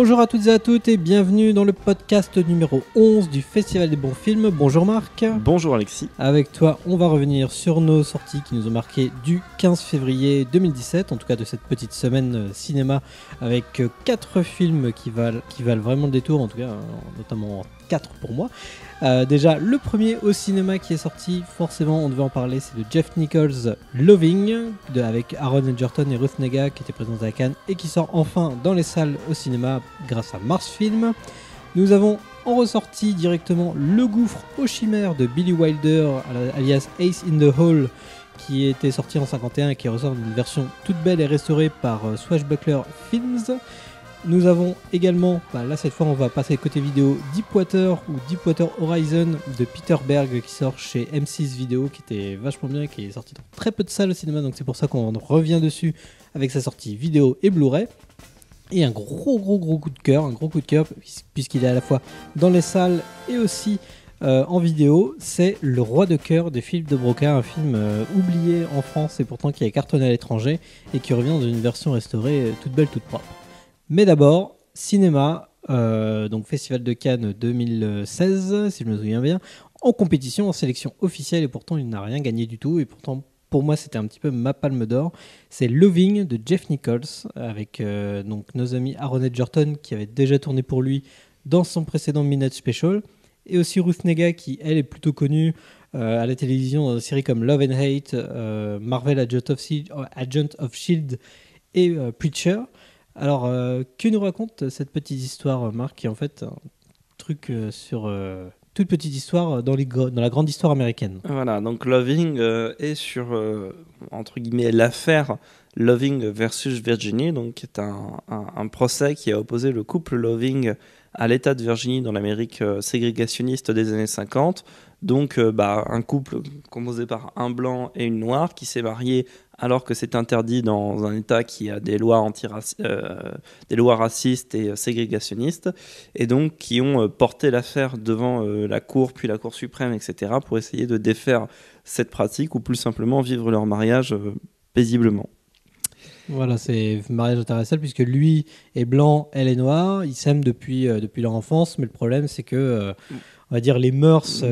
Bonjour à toutes et à toutes et bienvenue dans le podcast numéro 11 du Festival des bons films. Bonjour Marc. Bonjour Alexis. Avec toi, on va revenir sur nos sorties qui nous ont marqué du 15 février 2017, en tout cas de cette petite semaine cinéma, avec 4 films qui valent vraiment le détour, en tout cas notamment 4 pour moi. Déjà, le premier au cinéma qui est sorti, forcément on devait en parler, c'est de Jeff Nichols, Loving, avec Aaron Edgerton et Ruth Negga qui étaient présents à Cannes et qui sort enfin dans les salles au cinéma grâce à Mars Film. Nous avons en ressorti directement Le Gouffre aux Chimères de Billy Wilder, alias Ace in the Hole, qui était sorti en 1951 et qui ressort d'une version toute belle et restaurée par Swashbuckler Films. Nous avons également, là cette fois on va passer côté vidéo, Deepwater ou Deepwater Horizon de Peter Berg qui sort chez M6 Vidéo, qui était vachement bien, qui est sorti dans très peu de salles au cinéma, donc c'est pour ça qu'on revient dessus avec sa sortie vidéo et Blu-ray. Et un gros coup de cœur, puisqu'il est à la fois dans les salles et aussi en vidéo, c'est Le Roi de cœur de Philippe de Broca, un film oublié en France et pourtant qui a cartonné à l'étranger et qui revient dans une version restaurée toute belle, toute propre. Mais d'abord, cinéma, donc Festival de Cannes 2016, si je me souviens bien, en compétition, en sélection officielle, et pourtant il n'a rien gagné du tout, et pourtant pour moi c'était un petit peu ma palme d'or. C'est Loving de Jeff Nichols, avec donc nos amis Aaron Edgerton qui avait déjà tourné pour lui dans son précédent Midnight Special, et aussi Ruth Negga qui elle est plutôt connue à la télévision dans des séries comme Love and Hate, Marvel Agent of Shield et Preacher. Alors, que nous raconte cette petite histoire, Marc, qui est en fait un truc sur toute petite histoire dans la grande histoire américaine. Voilà, donc Loving est sur, entre guillemets, l'affaire Loving versus Virginie, donc qui est un procès qui a opposé le couple Loving à l'État de Virginie dans l'Amérique ségrégationniste des années 50. Donc, un couple composé par un blanc et une noire qui s'est marié alors que c'est interdit dans un État qui a des lois des lois racistes et ségrégationnistes, et donc qui ont porté l'affaire devant la Cour, puis la Cour suprême, etc., pour essayer de défaire cette pratique ou plus simplement vivre leur mariage paisiblement. Voilà, c'est mariage interracial puisque lui est blanc, elle est noire, ils s'aiment depuis leur enfance, mais le problème c'est que on va dire les mœurs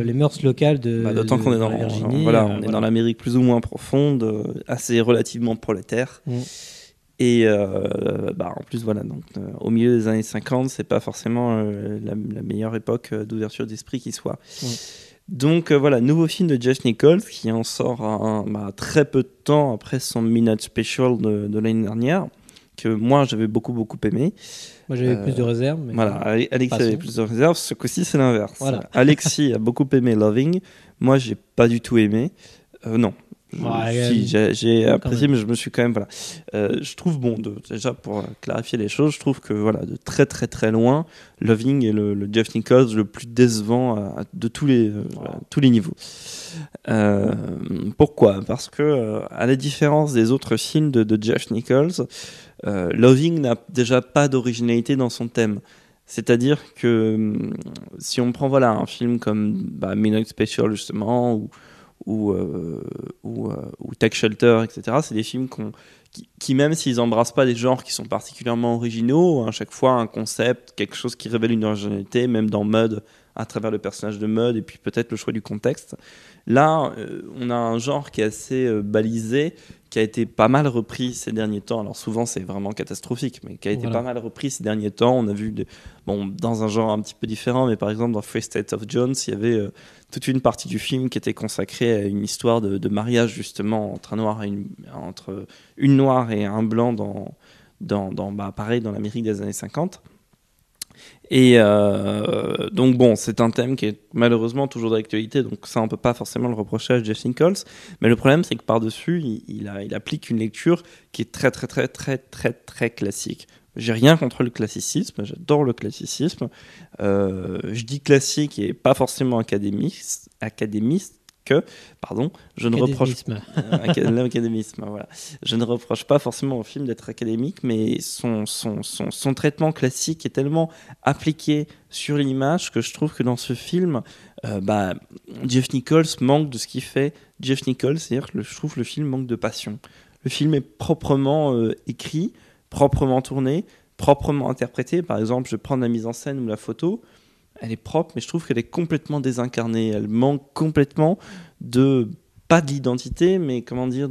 locales d'autant qu'on est dans Virginie. On est dans l'Amérique plus ou moins profonde, assez relativement prolétaire. Et en plus, voilà, donc, au milieu des années 50, c'est pas forcément la meilleure époque d'ouverture d'esprit qui soit. Donc voilà, nouveau film de Jeff Nichols qui en sort très peu de temps après son Midnight Special de l'année dernière, que moi j'avais beaucoup aimé. Moi j'avais plus de réserves. Mais voilà, Alexis avait plus de réserves, ce coup-ci c'est l'inverse. Voilà. Alexis a beaucoup aimé Loving, moi j'ai pas du tout aimé. Non. J'ai apprécié, mais je me suis quand même je trouve déjà pour clarifier les choses, je trouve que de très très très loin, Loving est le Jeff Nichols le plus décevant de tous les niveaux. Pourquoi ? Parce que à la différence des autres films de Jeff Nichols, Loving n'a déjà pas d'originalité dans son thème. C'est-à-dire que si on prend un film comme Midnight Special justement ou Take Shelter, etc. C'est des films qui même s'ils embrassent pas des genres qui sont particulièrement originaux, à chaque fois un concept, quelque chose qui révèle une originalité, même dans Mud, à travers le personnage de Mud, et puis peut-être le choix du contexte. Là, on a un genre qui est assez balisé, qui a été pas mal repris ces derniers temps. Alors souvent, c'est vraiment catastrophique, mais qui a été pas mal repris ces derniers temps. On a vu, dans un genre un petit peu différent, mais par exemple dans Three States of Jones, il y avait toute une partie du film qui était consacrée à une histoire de mariage justement entre une noire et un blanc pareil dans l'Amérique des années 50. Et donc c'est un thème qui est malheureusement toujours d'actualité, donc ça on peut pas forcément le reprocher à Jeff Nichols, mais le problème c'est que par-dessus il applique une lecture qui est très très très très très très classique. J'ai rien contre le classicisme, j'adore le classicisme, je dis classique et pas forcément académiste, je ne reproche l'académisme, voilà. Je ne reproche pas forcément au film d'être académique, mais son traitement classique est tellement appliqué sur l'image que je trouve que dans ce film, Jeff Nichols manque de ce qu'il fait Jeff Nichols, c'est-à-dire que je trouve que le film manque de passion. Le film est proprement écrit, proprement tourné, proprement interprétée. Par exemple, je prends la mise en scène ou la photo, elle est propre, mais je trouve qu'elle est complètement désincarnée. Elle manque complètement de, pas de l'identité, mais comment dire,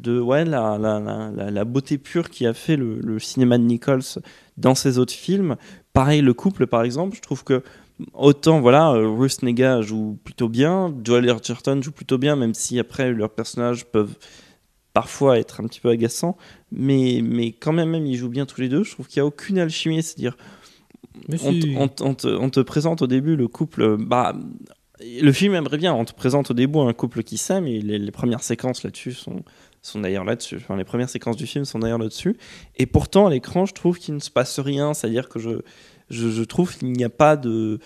ouais, la beauté pure qui a fait le cinéma de Nichols dans ses autres films. Pareil, le couple, par exemple, je trouve que autant, voilà, Ruth Negga joue plutôt bien, Joel Edgerton joue plutôt bien, même si après leurs personnages peuvent parfois être un petit peu agaçants, mais quand même, ils jouent bien tous les deux. Je trouve qu'il n'y a aucune alchimie, c'est-à-dire, Mais si. on te présente au début le couple, le film aimerait bien, on te présente au début un couple qui s'aime, et les premières séquences là-dessus sont d'ailleurs là-dessus. Enfin, les premières séquences du film sont d'ailleurs là-dessus. Et pourtant, à l'écran, je trouve qu'il ne se passe rien. C'est-à-dire que je trouve qu'il n'y a pas de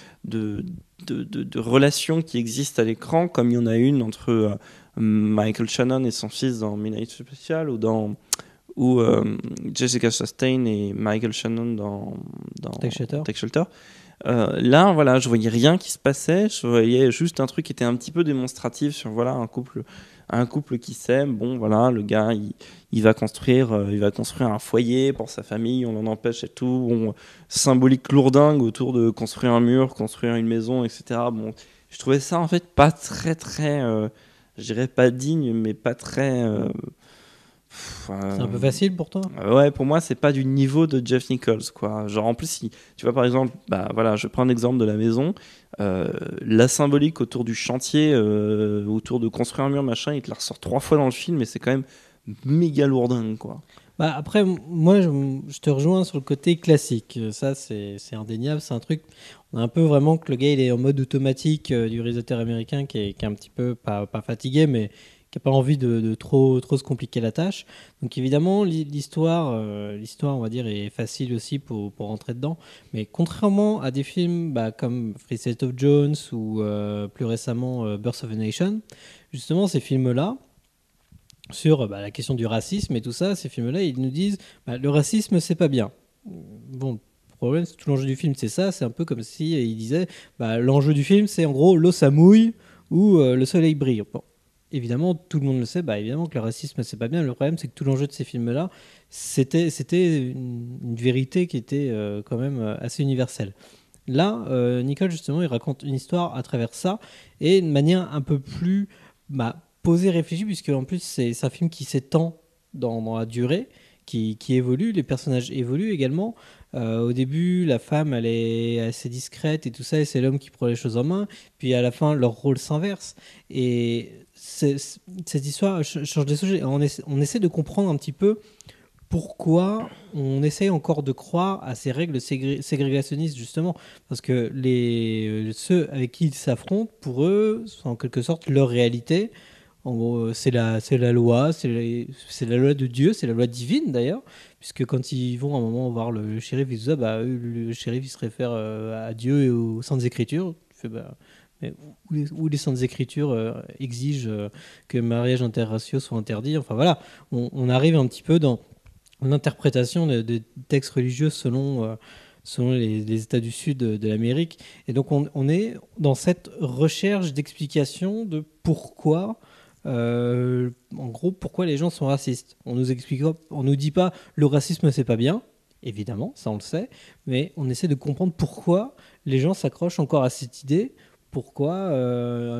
relation qui existe à l'écran, comme il y en a une entre Michael Shannon et son fils dans Midnight Special, ou Jessica Chastain et Michael Shannon dans Tech Shelter. Là, voilà, je voyais rien qui se passait. Je voyais juste un truc qui était un petit peu démonstratif sur voilà un couple qui s'aime. Bon, voilà, le gars, il va construire un foyer pour sa famille. On l'en empêche et tout. Bon, symbolique lourdingue autour de construire un mur, construire une maison, etc. Bon, je trouvais ça en fait pas très très, je dirais pas digne, mais pas très. C'est un peu facile pour toi? Ouais, pour moi, c'est pas du niveau de Jeff Nichols, quoi. Genre, en plus, si, tu vois, par exemple, bah voilà, je prends un exemple de la maison. La symbolique autour du chantier, autour de construire un mur, machin, il te la ressort 3 fois dans le film, mais c'est quand même méga lourdingue, quoi. Bah après, moi, je te rejoins sur le côté classique. Ça, c'est indéniable. C'est un truc. On a un peu vraiment que le gars, il est en mode automatique du réalisateur américain qui est un petit peu, pas fatigué, mais qui n'a pas envie de trop se compliquer la tâche. Donc évidemment, l'histoire, on va dire, est facile aussi pour rentrer dedans. Mais contrairement à des films comme Free State of Jones ou plus récemment Birth of a Nation, justement, ces films-là, sur la question du racisme et tout ça, ces films-là, ils nous disent le racisme, c'est pas bien. Bon, le problème, c'est tout l'enjeu du film, c'est ça. C'est un peu comme si ils disaient l'enjeu du film, c'est en gros l'eau ça mouille ou le soleil brille. Bon, évidemment, tout le monde le sait, évidemment que le racisme, c'est pas bien. Le problème, c'est que tout l'enjeu de ces films-là, c'était une vérité qui était quand même assez universelle. Là, Nicole, justement, il raconte une histoire à travers ça et de manière un peu plus posée, réfléchie, puisque en plus, c'est un film qui s'étend dans la durée, qui évolue, les personnages évoluent également. Au début, la femme, elle est assez discrète et tout ça, et c'est l'homme qui prend les choses en main. Puis à la fin, leur rôle s'inverse. Et cette histoire change des sujets. On essaie de comprendre un petit peu pourquoi on essaye encore de croire à ces règles ségrégationnistes, justement. Parce que ceux avec qui ils s'affrontent, pour eux, sont en quelque sorte leur réalité. En gros, c'est la loi, c'est la loi de Dieu, c'est la loi divine d'ailleurs, puisque quand ils vont à un moment voir le shérif, ils disent eux, le shérif il se réfère à Dieu et aux Saintes Écritures. Tu fais, mais où les Saintes Écritures exigent que le mariage interraciaux soit interdit. Enfin voilà, on arrive un petit peu dans l'interprétation des textes religieux selon les États du Sud de l'Amérique. Et donc on est dans cette recherche d'explication de pourquoi, en gros, pourquoi les gens sont racistes. On nous dit pas le racisme c'est pas bien, évidemment, ça on le sait, mais on essaie de comprendre pourquoi les gens s'accrochent encore à cette idée. Pourquoi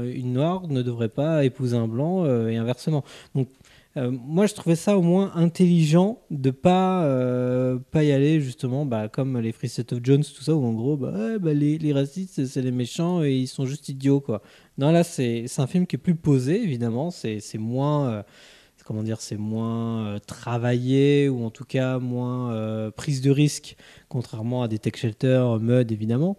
une noire ne devrait pas épouser un blanc et inversement. Donc moi, je trouvais ça au moins intelligent de pas y aller justement comme les Free State of Jones, tout ça, où en gros, les racistes, c'est les méchants et ils sont juste idiots, quoi. Non, là, c'est un film qui est plus posé, évidemment. C'est moins, comment dire, c'est moins travaillé ou en tout cas moins prise de risque, contrairement à des Tech Shelter, Mud, évidemment.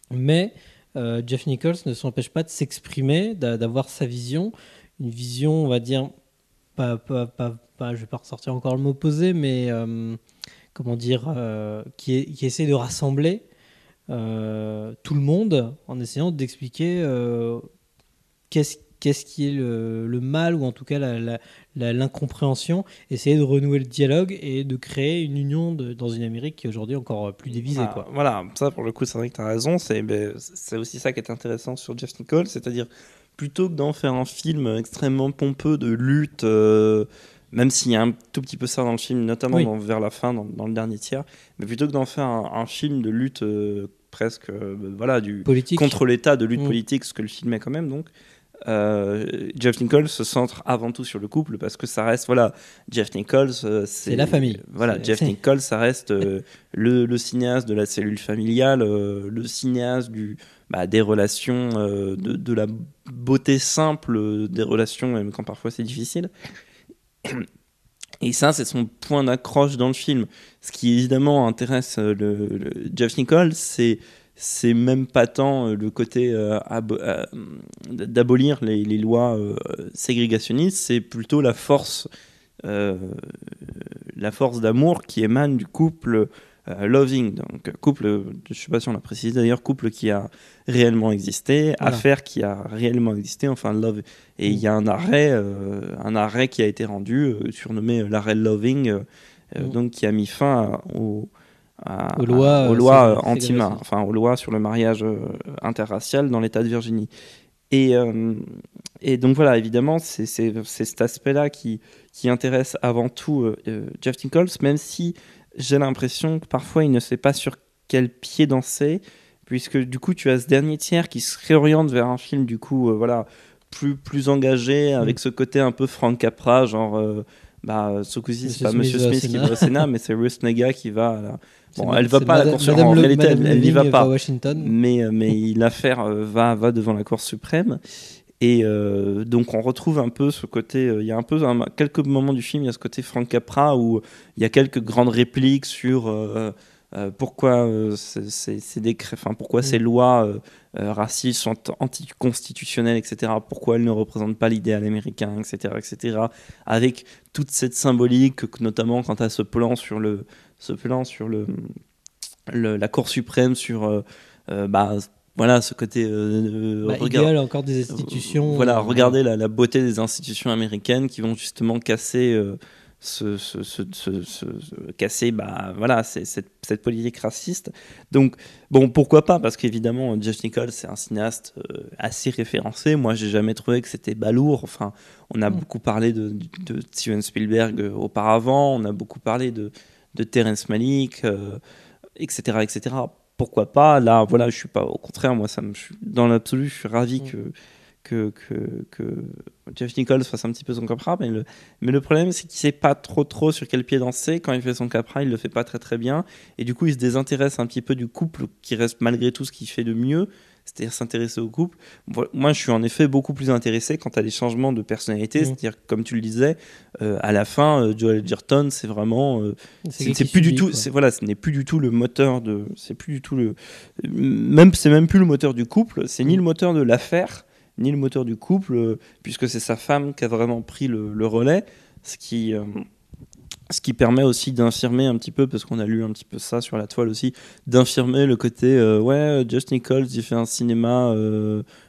Mais Jeff Nichols ne s'empêche pas de s'exprimer, d'avoir sa vision, une vision, on va dire je vais pas ressortir encore le mot posé, mais comment dire, qui essaie de rassembler tout le monde en essayant d'expliquer qu'est-ce qui est le mal, ou en tout cas l'incompréhension, essayer de renouer le dialogue et de créer une union dans une Amérique qui est aujourd'hui encore plus divisée. Voilà, ça pour le coup, c'est vrai que tu as raison. C'est aussi ça qui est intéressant sur Jeff Nichols, c'est-à-dire plutôt que d'en faire un film extrêmement pompeux de lutte même s'il y a un tout petit peu ça dans le film, notamment Oui. vers la fin, dans le dernier tiers, mais plutôt que d'en faire un film de lutte presque voilà, Politique. contre l'État, de lutte politique, ce que le film est quand même, donc Jeff Nichols se centre avant tout sur le couple parce que ça reste, voilà, Jeff Nichols, c'est la famille. Voilà, Jeff Nichols, ça reste le cinéaste de la cellule familiale, le cinéaste des relations, de la beauté simple des relations, même quand parfois c'est difficile. Et ça, c'est son point d'accroche dans le film. Ce qui évidemment intéresse Jeff Nichols, c'est même pas tant le côté d'abolir les lois ségrégationnistes, c'est plutôt la force d'amour qui émane du couple Loving, donc couple, je sais pas si on l'a précisé d'ailleurs, couple qui a réellement existé, Voilà. affaire qui a réellement existé, enfin Love. Et il y a un arrêt qui a été rendu, surnommé l'arrêt Loving, donc qui a mis fin aux lois aux lois sur le mariage interracial dans l'État de Virginie. Et donc voilà, évidemment, c'est cet aspect-là qui intéresse avant tout Jeff Nichols, même si j'ai l'impression que parfois il ne sait pas sur quel pied danser, puisque du coup tu as ce dernier tiers qui se réoriente vers un film du coup plus engagé, avec ce côté un peu Frank Capra, genre ce coup-ci c'est pas Monsieur Smith qui va au Sénat, mais c'est Ruth Negga qui va là. Bon, elle va pas à la Cour suprême, en réalité elle n'y va pas, mais l'affaire va devant la Cour suprême. Et donc on retrouve un peu ce côté, il y a un peu quelques moments du film, il y a ce côté Frank Capra où il y a quelques grandes répliques sur pourquoi pourquoi ces lois racistes sont anticonstitutionnelles, etc. Pourquoi elles ne représentent pas l'idéal américain, etc. Avec toute cette symbolique, notamment quant à ce plan sur la Cour suprême sur voilà, ce côté idéal encore des institutions. Regardez la beauté des institutions américaines qui vont justement casser cette politique raciste. Donc bon, pourquoi pas, parce qu'évidemment Jeff Nichols c'est un cinéaste assez référencé. Moi j'ai jamais trouvé que c'était balourd. Enfin, on a beaucoup parlé de Steven Spielberg auparavant, on a beaucoup parlé de Terrence Malick, etc. Pourquoi pas, là, voilà, je suis pas, au contraire, moi, dans l'absolu, je suis ravi que Jeff Nichols fasse un petit peu son Capra, mais le problème, c'est qu'il sait pas trop sur quel pied danser. Quand il fait son Capra, il le fait pas très bien, et du coup, il se désintéresse un petit peu du couple, qui reste malgré tout ce qu'il fait de mieux, c'est-à-dire s'intéresser au couple. Moi, je suis en effet beaucoup plus intéressé quant à des changements de personnalité, c'est-à-dire, comme tu le disais, à la fin, Joel Edgerton, c'est vraiment... c'est plus du tout... ce n'est plus du tout le moteur de... C'est plus du tout le... c'est même plus le moteur du couple, c'est ni le moteur de l'affaire, ni le moteur du couple, puisque c'est sa femme qui a vraiment pris le relais, ce qui permet aussi d'infirmer un petit peu, parce qu'on a lu un petit peu ça sur la toile aussi, d'infirmer le côté Jeff Nichols il fait un cinéma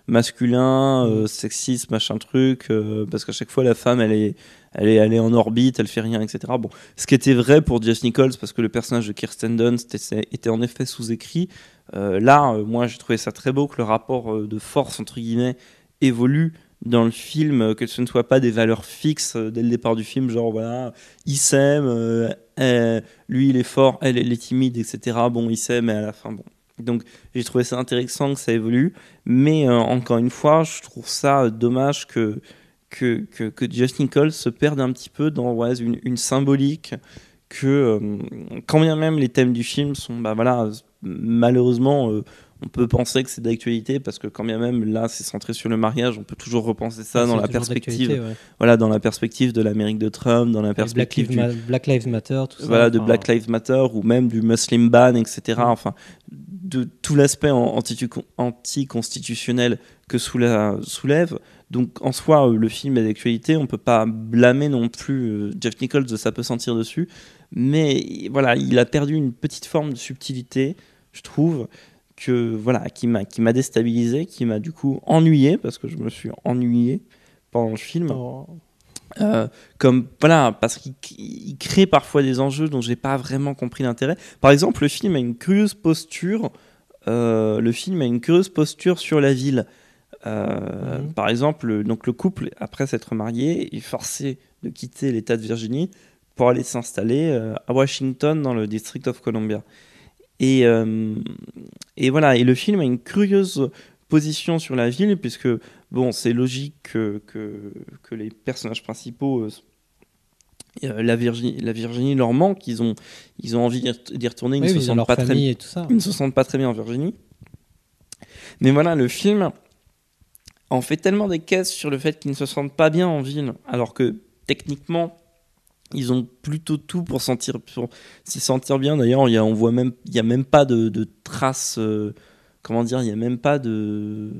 masculin, sexiste, machin truc, parce qu'à chaque fois la femme elle est en orbite, elle fait rien, etc. Bon, ce qui était vrai pour Jeff Nichols, parce que le personnage de Kirsten Dunst était en effet sous-écrit. Moi j'ai trouvé ça très beau que le rapport de force entre guillemets évolue dans le film, que ce ne soit pas des valeurs fixes dès le départ du film, genre voilà, ils s'aiment, lui il est fort, elle est timide, etc. Bon, ils s'aiment, et à la fin, bon. Donc j'ai trouvé ça intéressant que ça évolue, mais encore une fois, je trouve ça dommage que Jeff Nichols se perde un petit peu dans une symbolique que, quand bien même les thèmes du film sont, malheureusement, on peut penser que c'est d'actualité, parce que quand bien même là c'est centré sur le mariage, on peut toujours repenser ça dans la perspective, dans la perspective de l'Amérique de Trump, dans la perspective Black Lives Matter, tout ça. Voilà, de Black Lives Matter, ou même du Muslim ban, etc. Enfin, de tout l'aspect anticonstitutionnel que soulève. Donc en soi, le film est d'actualité, on peut pas blâmer non plus Jeff Nichols de ça peut sentir dessus, mais voilà, il a perdu une petite forme de subtilité, je trouve, qui m'a déstabilisé, qui m'a du coup ennuyé, parce que je me suis ennuyé pendant le film. Parce qu'il crée parfois des enjeux dont j'ai pas vraiment compris l'intérêt. Par exemple, le film a une curieuse posture sur la ville. Par exemple, donc le couple, après s'être marié, est forcé de quitter l'État de Virginie pour aller s'installer à Washington dans le District of Columbia. Et voilà, et le film a une curieuse position sur la ville, puisque bon, c'est logique que les personnages principaux, la Virginie leur manque, ils ont envie d'y retourner, ils ne se sentent pas très bien en Virginie. Mais voilà, le film en fait tellement des caisses sur le fait qu'ils ne se sentent pas bien en ville, alors que techniquement ils ont plutôt tout pour s'y sentir bien. D'ailleurs, il y a même pas de traces. Comment dire, il y a même pas de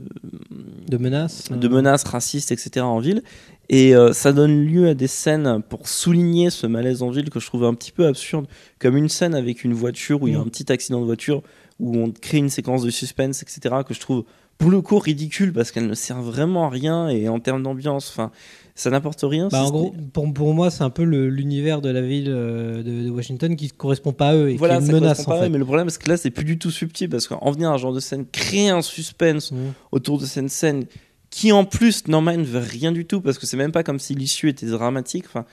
menaces racistes, etc. en ville. Et ça donne lieu à des scènes pour souligner ce malaise en ville que je trouve un petit peu absurde, comme une scène avec une voiture où il y a un petit accident de voiture où on crée une séquence de suspense, etc. que je trouve pour le coup ridicule parce qu'elle ne sert vraiment à rien et en termes d'ambiance, enfin, ça n'apporte rien. En gros, pour moi, c'est un peu l'univers de la ville de Washington qui ne correspond pas à eux et qui est une menace en fait. Mais le problème, c'est que là, c'est plus du tout subtil parce qu'en venir à un genre de scène, créer un suspense autour de cette scène qui en plus n'emmène vers rien du tout parce que c'est même pas comme si l'issue était dramatique. Enfin,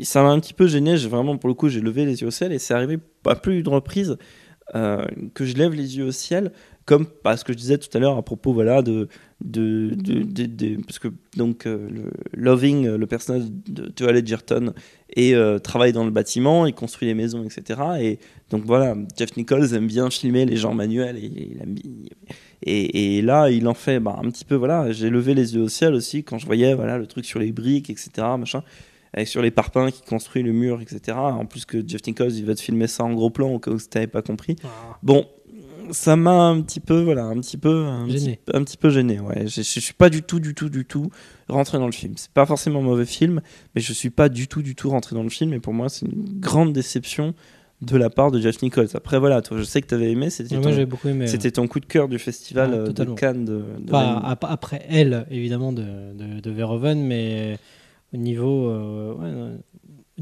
ça m'a un petit peu gêné. Pour le coup, j'ai levé les yeux au ciel et c'est arrivé à plus d'une reprise que je lève les yeux au ciel. Comme ce que je disais tout à l'heure à propos parce que donc Loving, le personnage de Joel Edgerton, travaille dans le bâtiment, il construit les maisons, etc. Et donc voilà, Jeff Nichols aime bien filmer les gens manuels et là il en fait un petit peu, voilà, j'ai levé les yeux au ciel aussi quand je voyais le truc sur les briques, etc. machin, avec sur les parpaings qui construit le mur, etc. En plus que Jeff Nichols il va te filmer ça en gros plan au cas où tu n'avais pas compris. Bon, ça m'a un petit peu gêné. Ouais. Je suis pas du tout rentré dans le film. C'est pas forcément un mauvais film, mais je suis pas du tout rentré dans le film. Et pour moi, c'est une grande déception de la part de Jeff Nichols. Après, voilà, toi, je sais que tu avais aimé. J'ai beaucoup aimé. C'était ton coup de cœur du festival de Cannes. Après elle, évidemment, de Verhoeven, mais au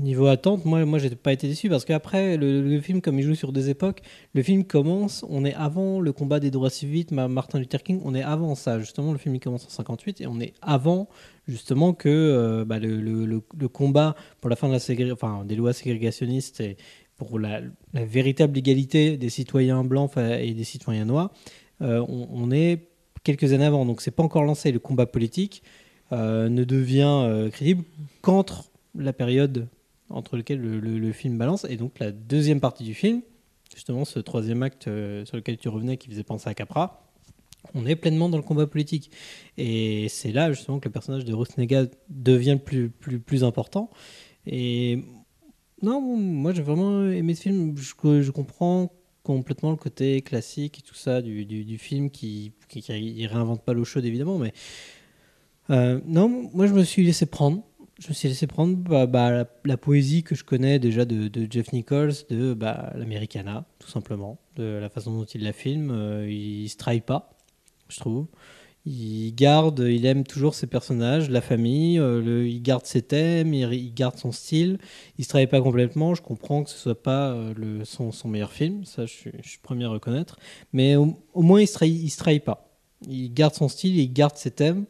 niveau attente, moi j'ai pas été déçu parce qu'après le film, comme il joue sur des époques, le film commence, on est avant le combat des droits civiques, Martin Luther King, on est avant ça justement. Le film il commence en 58 et on est avant justement que le combat pour la fin de des lois ségrégationnistes et pour la véritable égalité des citoyens blancs et des citoyens noirs. On est quelques années avant, donc c'est pas encore lancé. Le combat politique ne devient crédible qu'entre la période entre lequel le film balance, et donc la deuxième partie du film, justement ce troisième acte sur lequel tu revenais qui faisait penser à Capra, on est pleinement dans le combat politique. Et c'est là justement que le personnage de Ruth Negga devient plus important. Et non, moi j'ai vraiment aimé ce film. Je comprends complètement le côté classique et tout ça du film qui réinvente pas l'eau chaude évidemment, mais non, moi je me suis laissé prendre. La poésie que je connais déjà de Jeff Nichols, de l'Americana, tout simplement, de la façon dont il la filme. Il se trahit pas, je trouve. Il aime toujours ses personnages, la famille, il garde ses thèmes, il garde son style. Il se trahit pas complètement. Je comprends que ce soit pas son meilleur film, ça je suis premier à reconnaître. Mais au moins il se trahit pas. Il garde son style, il garde ses thèmes.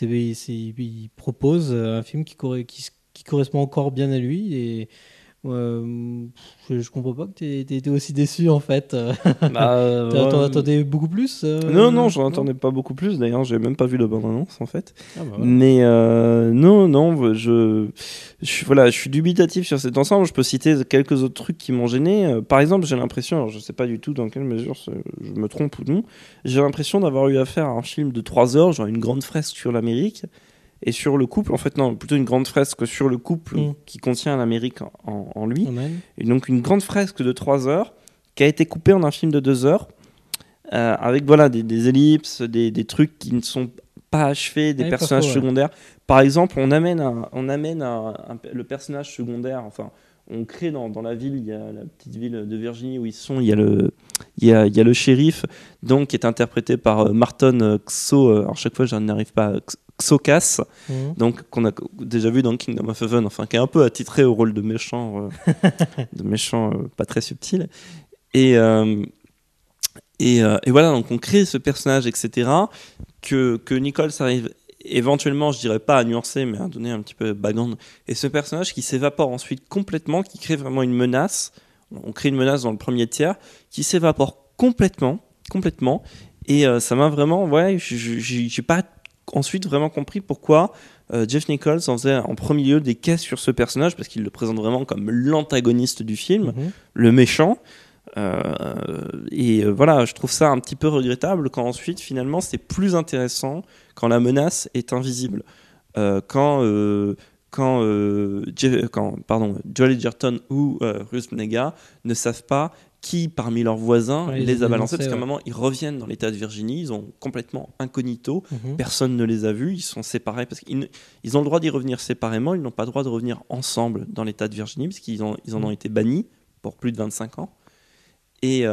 Il propose un film qui correspond encore bien à lui et je comprends pas que t'étais aussi déçu en fait. T'en attendais beaucoup plus Non, j'en attendais pas beaucoup plus. D'ailleurs, j'ai même pas vu la bande-annonce en fait. Mais non, je suis dubitatif sur cet ensemble. Je peux citer quelques autres trucs qui m'ont gêné. Par exemple, j'ai l'impression, alors je sais pas du tout dans quelle mesure je me trompe ou non, j'ai l'impression d'avoir eu affaire à un film de 3 heures, genre une grande fresque sur l'Amérique. Et sur le couple, en fait, non, plutôt une grande fresque sur le couple qui contient l'Amérique en lui. Et donc une grande fresque de 3 heures qui a été coupée en un film de 2 heures, avec des ellipses, des trucs qui ne sont pas achevés, des personnages secondaires. Par exemple, on amène le personnage secondaire, enfin, on crée dans la ville, il y a la petite ville de Virginie où ils sont, il y a le shérif, donc, qui est interprété par Marton Xo, alors chaque fois je n'arrive pas Xokas, donc qu'on a déjà vu dans Kingdom of Heaven, enfin qui est un peu attitré au rôle de méchant, pas très subtil. Et voilà, donc on crée ce personnage, etc. que Nichols arrive éventuellement, je dirais pas à nuancer, mais à donner un petit peu de background. Et ce personnage qui s'évapore ensuite complètement, qui crée vraiment une menace. On crée une menace dans le premier tiers, qui s'évapore complètement. Et ça m'a vraiment, ouais, j'ai pas ensuite vraiment compris pourquoi Jeff Nichols en faisait en premier lieu des caisses sur ce personnage, parce qu'il le présente vraiment comme l'antagoniste du film, le méchant. Voilà, je trouve ça un petit peu regrettable quand ensuite finalement c'est plus intéressant quand la menace est invisible, quand Joel Edgerton ou Ruth Negga ne savent pas qui parmi leurs voisins les a balancés, parce qu'à un moment ils reviennent dans l'état de Virginie, ils ont complètement incognito, personne ne les a vus, ils sont séparés parce qu'ils ont le droit d'y revenir séparément, ils n'ont pas le droit de revenir ensemble dans l'état de Virginie parce qu'ils en ont été bannis pour plus de 25 ans. Et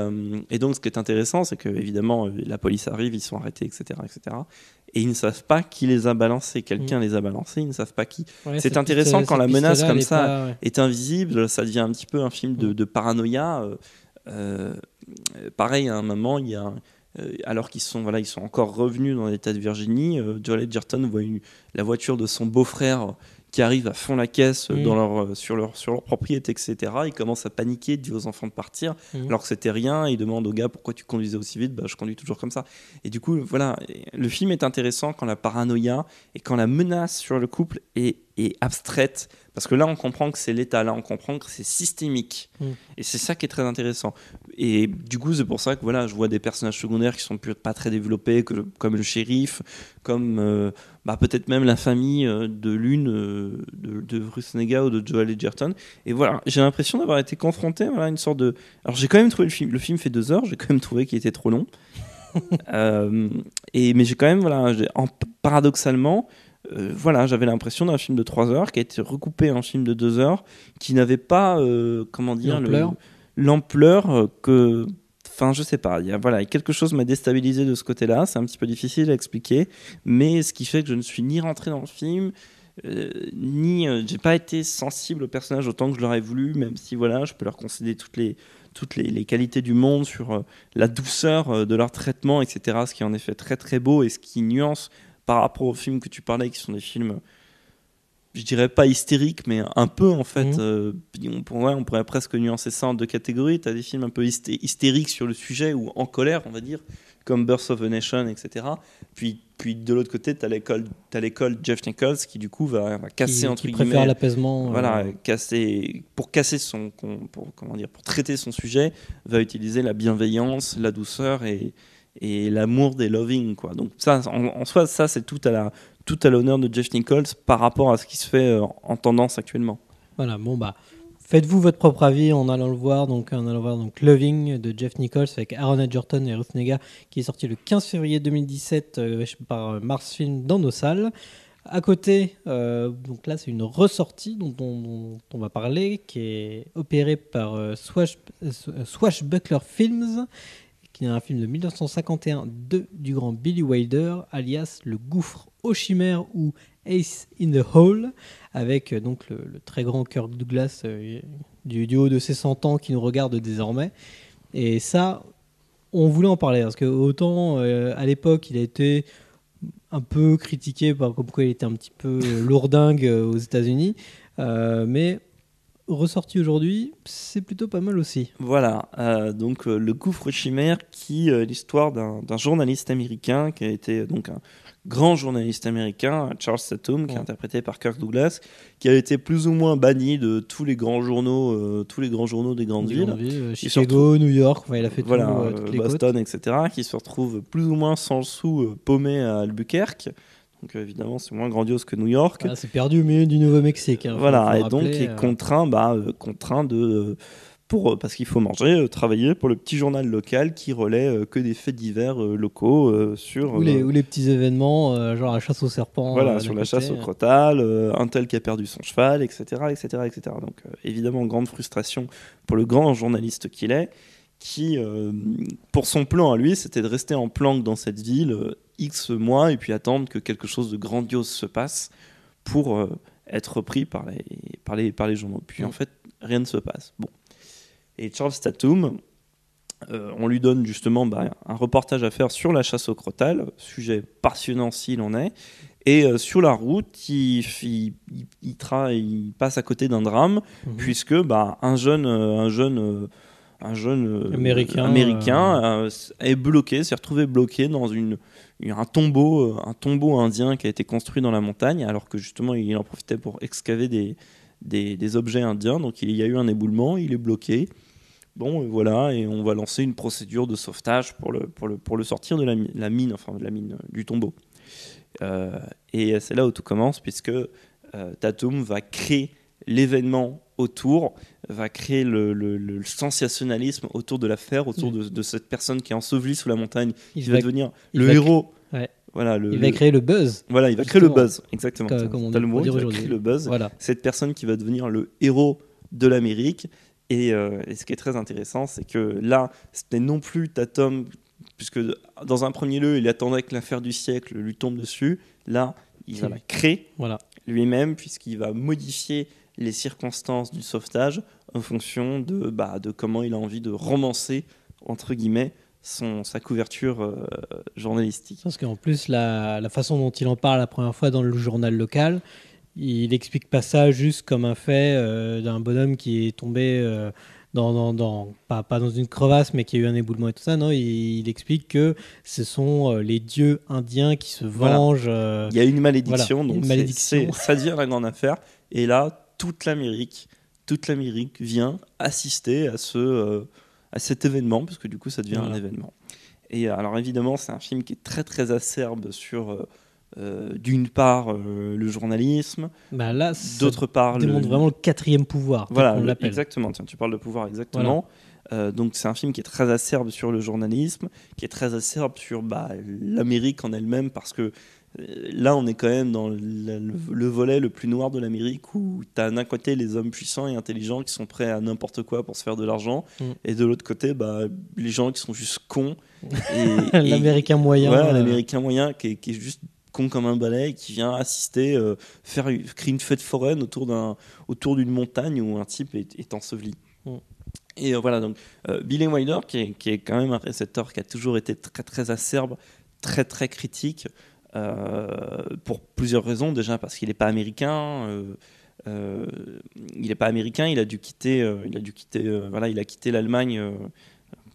donc, ce qui est intéressant, c'est que évidemment, la police arrive, ils sont arrêtés, etc., et ils ne savent pas qui les a balancés. Quelqu'un les a balancés, ils ne savent pas qui. Ouais, c'est intéressant quand la menace comme ça est invisible. Ça devient un petit peu un film de paranoïa. Pareil, à un moment, il y a alors qu'ils sont encore revenus dans l'état de Virginie, Joel Edgerton voit la voiture de son beau-frère qui arrivent à fond la caisse sur leur propriété, etc. Ils commencent à paniquer, disent aux enfants de partir, alors que c'était rien. Ils demandent au gars pourquoi tu conduisais aussi vite. Je conduis toujours comme ça. Et du coup, voilà, le film est intéressant quand la paranoïa et quand la menace sur le couple est abstraite, parce que là on comprend que c'est l'État, là on comprend que c'est systémique, et c'est ça qui est très intéressant. Et du coup c'est pour ça que voilà, je vois des personnages secondaires qui sont pas très développés, comme le shérif, comme peut-être même la famille de l'une de Ruth Negga ou de Joel Edgerton. Et voilà, j'ai l'impression d'avoir été confronté à une sorte de... Alors j'ai quand même trouvé le film fait 2 heures, j'ai quand même trouvé qu'il était trop long. Mais j'ai quand même, paradoxalement, j'avais l'impression d'un film de 3 heures qui a été recoupé en film de 2 heures, qui n'avait pas, l'ampleur que... Enfin, je sais pas, il y a quelque chose m'a déstabilisé de ce côté-là, c'est un petit peu difficile à expliquer, mais ce qui fait que je ne suis ni rentré dans le film, ni j'ai pas été sensible aux personnages autant que je l'aurais voulu, même si je peux leur concéder toutes les qualités du monde sur la douceur de leur traitement, etc., ce qui est en effet très très beau et ce qui nuance par rapport aux films que tu parlais, qui sont des films, je dirais pas hystériques, mais un peu en fait. On pourrait presque nuancer ça en 2 catégories. Tu as des films un peu hystériques sur le sujet ou en colère, on va dire, comme Birth of a Nation, etc. Puis de l'autre côté, tu as l'école Jeff Nichols qui du coup va casser entre guillemets. Qui préfère l'apaisement. Pour traiter son sujet, va utiliser la bienveillance, la douceur et l'amour des loving, quoi. Donc ça, en soi, ça c'est tout à l'honneur de Jeff Nichols par rapport à ce qui se fait en tendance actuellement. Voilà, faites-vous votre propre avis en allant voir Loving de Jeff Nichols avec Aaron Edgerton et Ruth Negga, qui est sorti le 15 février 2017 par Mars Film dans nos salles. À côté, donc là c'est une ressortie dont on va parler, qui est opérée par Swashbuckler Films, qui est un film de 1951 du grand Billy Wilder, alias Le Gouffre aux Chimères ou Ace in the Hole, avec donc le très grand Kirk Douglas du haut de ses 100 ans qui nous regarde désormais. Et ça, on voulait en parler, parce que autant à l'époque il a été un peu critiqué comme quoi il était un petit peu lourdingue aux États-Unis, mais ressorti aujourd'hui, c'est plutôt pas mal aussi. Voilà, donc Le Gouffre aux Chimères, qui est l'histoire d'un journaliste américain qui a été donc un grand journaliste américain, Charles Tatum, qui est interprété par Kirk Douglas, qui a été plus ou moins banni de tous les grands journaux des grandes villes. Chicago, New York, il a fait toutes les Boston, côtes. etc., qui se retrouve plus ou moins sans le sou, paumé à Albuquerque. Donc évidemment, c'est moins grandiose que New York. C'est perdu au milieu du Nouveau-Mexique. Donc est contraint de... parce qu'il faut manger, travailler pour le petit journal local qui relaie que des faits divers locaux ou les petits événements, genre la chasse aux serpents. Sur la chasse au crotal, un tel qui a perdu son cheval, etc. Donc évidemment, grande frustration pour le grand journaliste qu'il est, qui, pour son plan à lui, c'était de rester en planque dans cette ville X mois et puis attendre que quelque chose de grandiose se passe pour être repris par les journaux. Puis en fait, rien ne se passe. Bon. Et Charles Tatum On lui donne justement un reportage à faire sur la chasse au crotale, sujet passionnant s'il en est. Et sur la route, il passe à côté d'un drame, puisque un jeune américain est bloqué, s'est retrouvé bloqué dans un tombeau indien qui a été construit dans la montagne, alors que justement il en profitait pour excaver des objets indiens. Donc il y a eu un éboulement, il est bloqué. Bon, voilà, et on va lancer une procédure de sauvetage pour le sortir de la mine, enfin de la mine du tombeau. Et c'est là où tout commence, puisque Tatum va créer l'événement autour, va créer le sensationnalisme autour de l'affaire, autour de cette personne qui est ensevelie sous la montagne, qui va devenir le héros. Ouais. Voilà, il va créer le buzz. Voilà, il va créer le buzz, exactement. Comme on le mot, il va créer le buzz. Voilà. Cette personne qui va devenir le héros de l'Amérique. Et ce qui est très intéressant, c'est que là, ce n'est non plus Tatum, puisque dans un premier lieu, il attendait que l'affaire du siècle lui tombe dessus. Là, il va la créer lui-même, puisqu'il va modifier les circonstances du sauvetage en fonction de comment il a envie de romancer, entre guillemets, sa couverture journalistique. Parce qu'en plus, la façon dont il en parle la première fois dans le journal local, il explique pas ça juste comme un fait d'un bonhomme qui est tombé pas dans une crevasse, mais qui a eu un éboulement et tout ça. Non, il explique que ce sont les dieux indiens qui se vengent. Il y a une malédiction, donc une malédiction. Ça devient la grande affaire. Et là, toute l'Amérique vient assister à cet événement, parce que du coup, ça devient un événement. Et alors évidemment, c'est un film qui est très très acerbe sur d'une part le journalisme, là, d'autre part démontre vraiment le quatrième pouvoir. Voilà, exactement. Tiens, tu parles de pouvoir, exactement. Voilà. Donc c'est un film qui est très acerbe sur le journalisme, qui est très acerbe sur l'Amérique en elle-même, parce que là on est quand même dans le volet le plus noir de l'Amérique, où tu as d'un côté les hommes puissants et intelligents qui sont prêts à n'importe quoi pour se faire de l'argent, et de l'autre côté les gens qui sont juste cons. L'Américain moyen. Ouais, l'Américain moyen qui est juste con comme un balai, qui vient assister, créer une fête foraine autour d'une montagne où un type est enseveli. Et voilà, donc Billy Wilder, qui est quand même un réalisateur qui a toujours été très très acerbe, très très critique, pour plusieurs raisons. Déjà parce qu'il n'est pas américain. Il n'est pas américain. Il a quitté l'Allemagne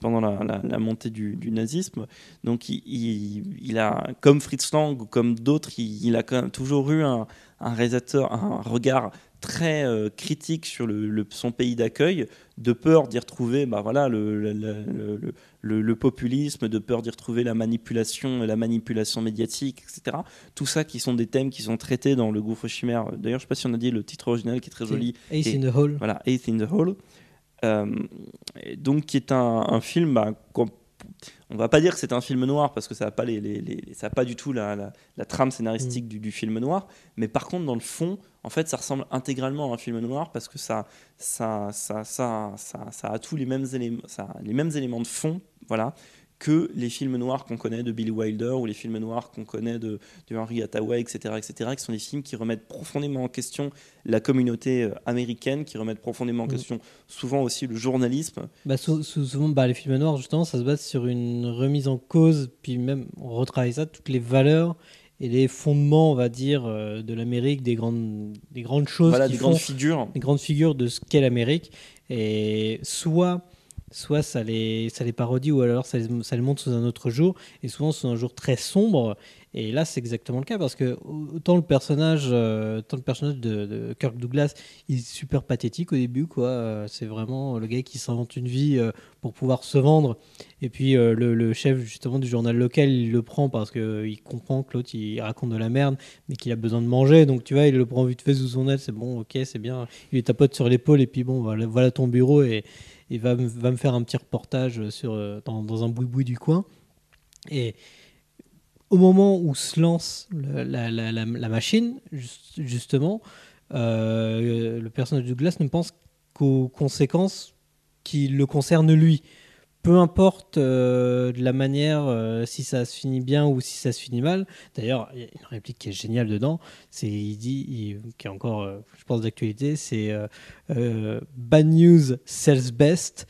pendant la montée du nazisme. Donc il a, comme Fritz Lang ou comme d'autres, il a quand même toujours eu un regard très critique sur son pays d'accueil, de peur d'y retrouver le populisme, de peur d'y retrouver la manipulation médiatique, etc. Tout ça qui sont des thèmes qui sont traités dans Le Gouffre Chimère. D'ailleurs, je ne sais pas si on a dit le titre original qui est très joli. Ace in the Hole. Voilà, Ace in the Hole. Donc qui est un film, on va pas dire que c'est un film noir parce que ça n'a pas ça a pas du tout la trame scénaristique du film noir, mais par contre dans le fond, en fait, ça ressemble intégralement à un film noir parce que ça a tous les mêmes éléments, les mêmes éléments de fond, voilà, que les films noirs qu'on connaît de Billy Wilder ou les films noirs qu'on connaît de Henry Hathaway, etc., qui sont des films qui remettent profondément en question la communauté américaine, qui remettent profondément en question souvent aussi le journalisme. Souvent, les films noirs, justement, ça se base sur une remise en cause, puis même on retravaille ça, toutes les valeurs et les fondements, on va dire, de l'Amérique, des grandes choses, voilà, des grandes figures de ce qu'est l'Amérique. Et soit ça les parodie, ou alors ça les montre sous un autre jour, et souvent sous un jour très sombre. Et là, c'est exactement le cas, parce que autant le personnage de Kirk Douglas, il est super pathétique au début, quoi. C'est vraiment le gars qui s'invente une vie pour pouvoir se vendre. Et puis le chef justement du journal local, il le prend parce qu'il comprend que l'autre il raconte de la merde, mais qu'il a besoin de manger. Donc tu vois, il le prend vite fait sous son aile. C'est bon, ok, c'est bien. Il lui tapote sur l'épaule et puis bon, voilà ton bureau, et va me faire un petit reportage dans un boui-boui du coin. Et au moment où se lance la machine, justement, le personnage de Douglas ne pense qu'aux conséquences qui le concernent lui. Peu importe de la manière si ça se finit bien ou si ça se finit mal. D'ailleurs, il y a une réplique qui est géniale dedans. Il dit, qui est encore, je pense, d'actualité, c'est Bad news sells best,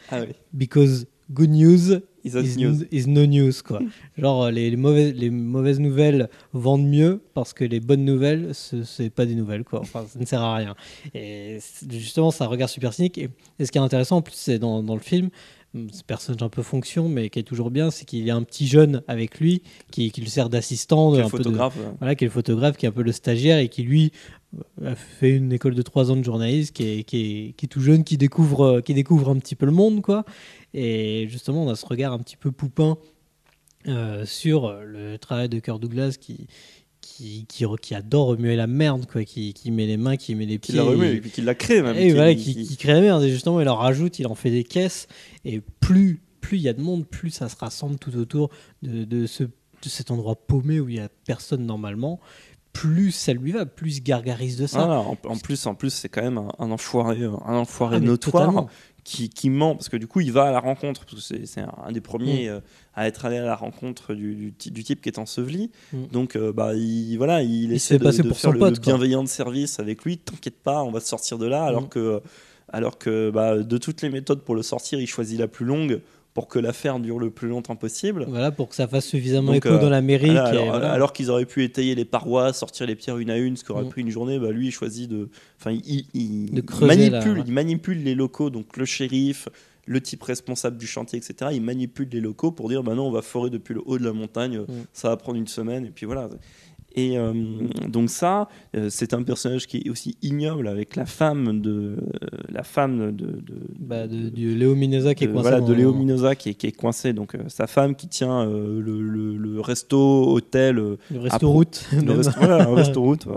because good news Is that news. is no news, quoi. Genre, les mauvaises nouvelles vendent mieux parce que les bonnes nouvelles, c'est pas des nouvelles, quoi. Enfin, ça ne sert à rien. Et justement, ça regarde super cynique. Et ce qui est intéressant, en plus, c'est dans le film, ce personnage un peu fonction, mais qui est toujours bien, c'est qu'il y a un petit jeune avec lui qui lui sert d'assistant, Quel un peu photographe. voilà, qui est le photographe, qui est un peu le stagiaire et qui lui a fait une école de 3 ans de journaliste, qui est tout jeune, qui découvre un petit peu le monde, quoi. Et justement, on a ce regard un petit peu poupin sur le travail de Kirk Douglas qui adore remuer la merde, quoi, qui met les mains, qui met les pieds. Qui l'a remué, et puis qui l'a créé même. Et voilà, qui crée la merde. Et justement, il en rajoute, il en fait des caisses. Et plus il y a de monde, plus ça se rassemble tout autour de cet endroit paumé où il n'y a personne normalement. Plus ça lui va, plus il se gargarise de ça. Ah, en plus, c'est quand même un enfoiré notoire totalement. qui ment, parce que du coup, il va à la rencontre, parce que c'est un des premiers à être allé à la rencontre du type qui est enseveli. Donc, il essaie de faire le bienveillant de service avec lui. T'inquiète pas, on va se sortir de là, alors que de toutes les méthodes pour le sortir, il choisit la plus longue, pour que l'affaire dure le plus longtemps possible. Voilà, pour que ça fasse suffisamment écho dans l'Amérique. Alors qu'ils auraient pu étayer les parois, sortir les pierres une à une, ce qui aurait pris une journée, lui il choisit il manipule les locaux, donc le shérif, le type responsable du chantier, etc. Il manipule les locaux pour dire non, on va forer depuis le haut de la montagne, ça va prendre une semaine, et puis voilà. Et donc ça, c'est un personnage qui est aussi ignoble, avec la femme de Léo Minosa qui est coincé. Voilà, de Léo Minosa qui est coincé. Donc sa femme qui tient le resto hôtel. Le resto route. Un resto route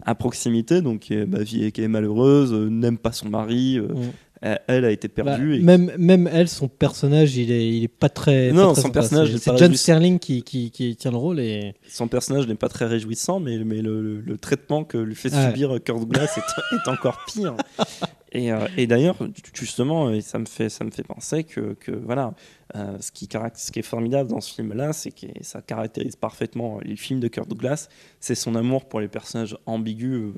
à proximité, donc qui est malheureuse, n'aime pas son mari. Elle a été perdue. Même elle, son personnage, il est pas très. Non, pas très son personnage. C'est John Sterling qui tient le rôle. Et son personnage n'est pas très réjouissant, mais le traitement que lui fait subir Kirk Douglas est encore pire. Et d'ailleurs, justement, ça me fait penser que voilà, ce qui est formidable dans ce film-là, c'est que ça caractérise parfaitement les films de Kirk Douglas, c'est son amour pour les personnages ambigus.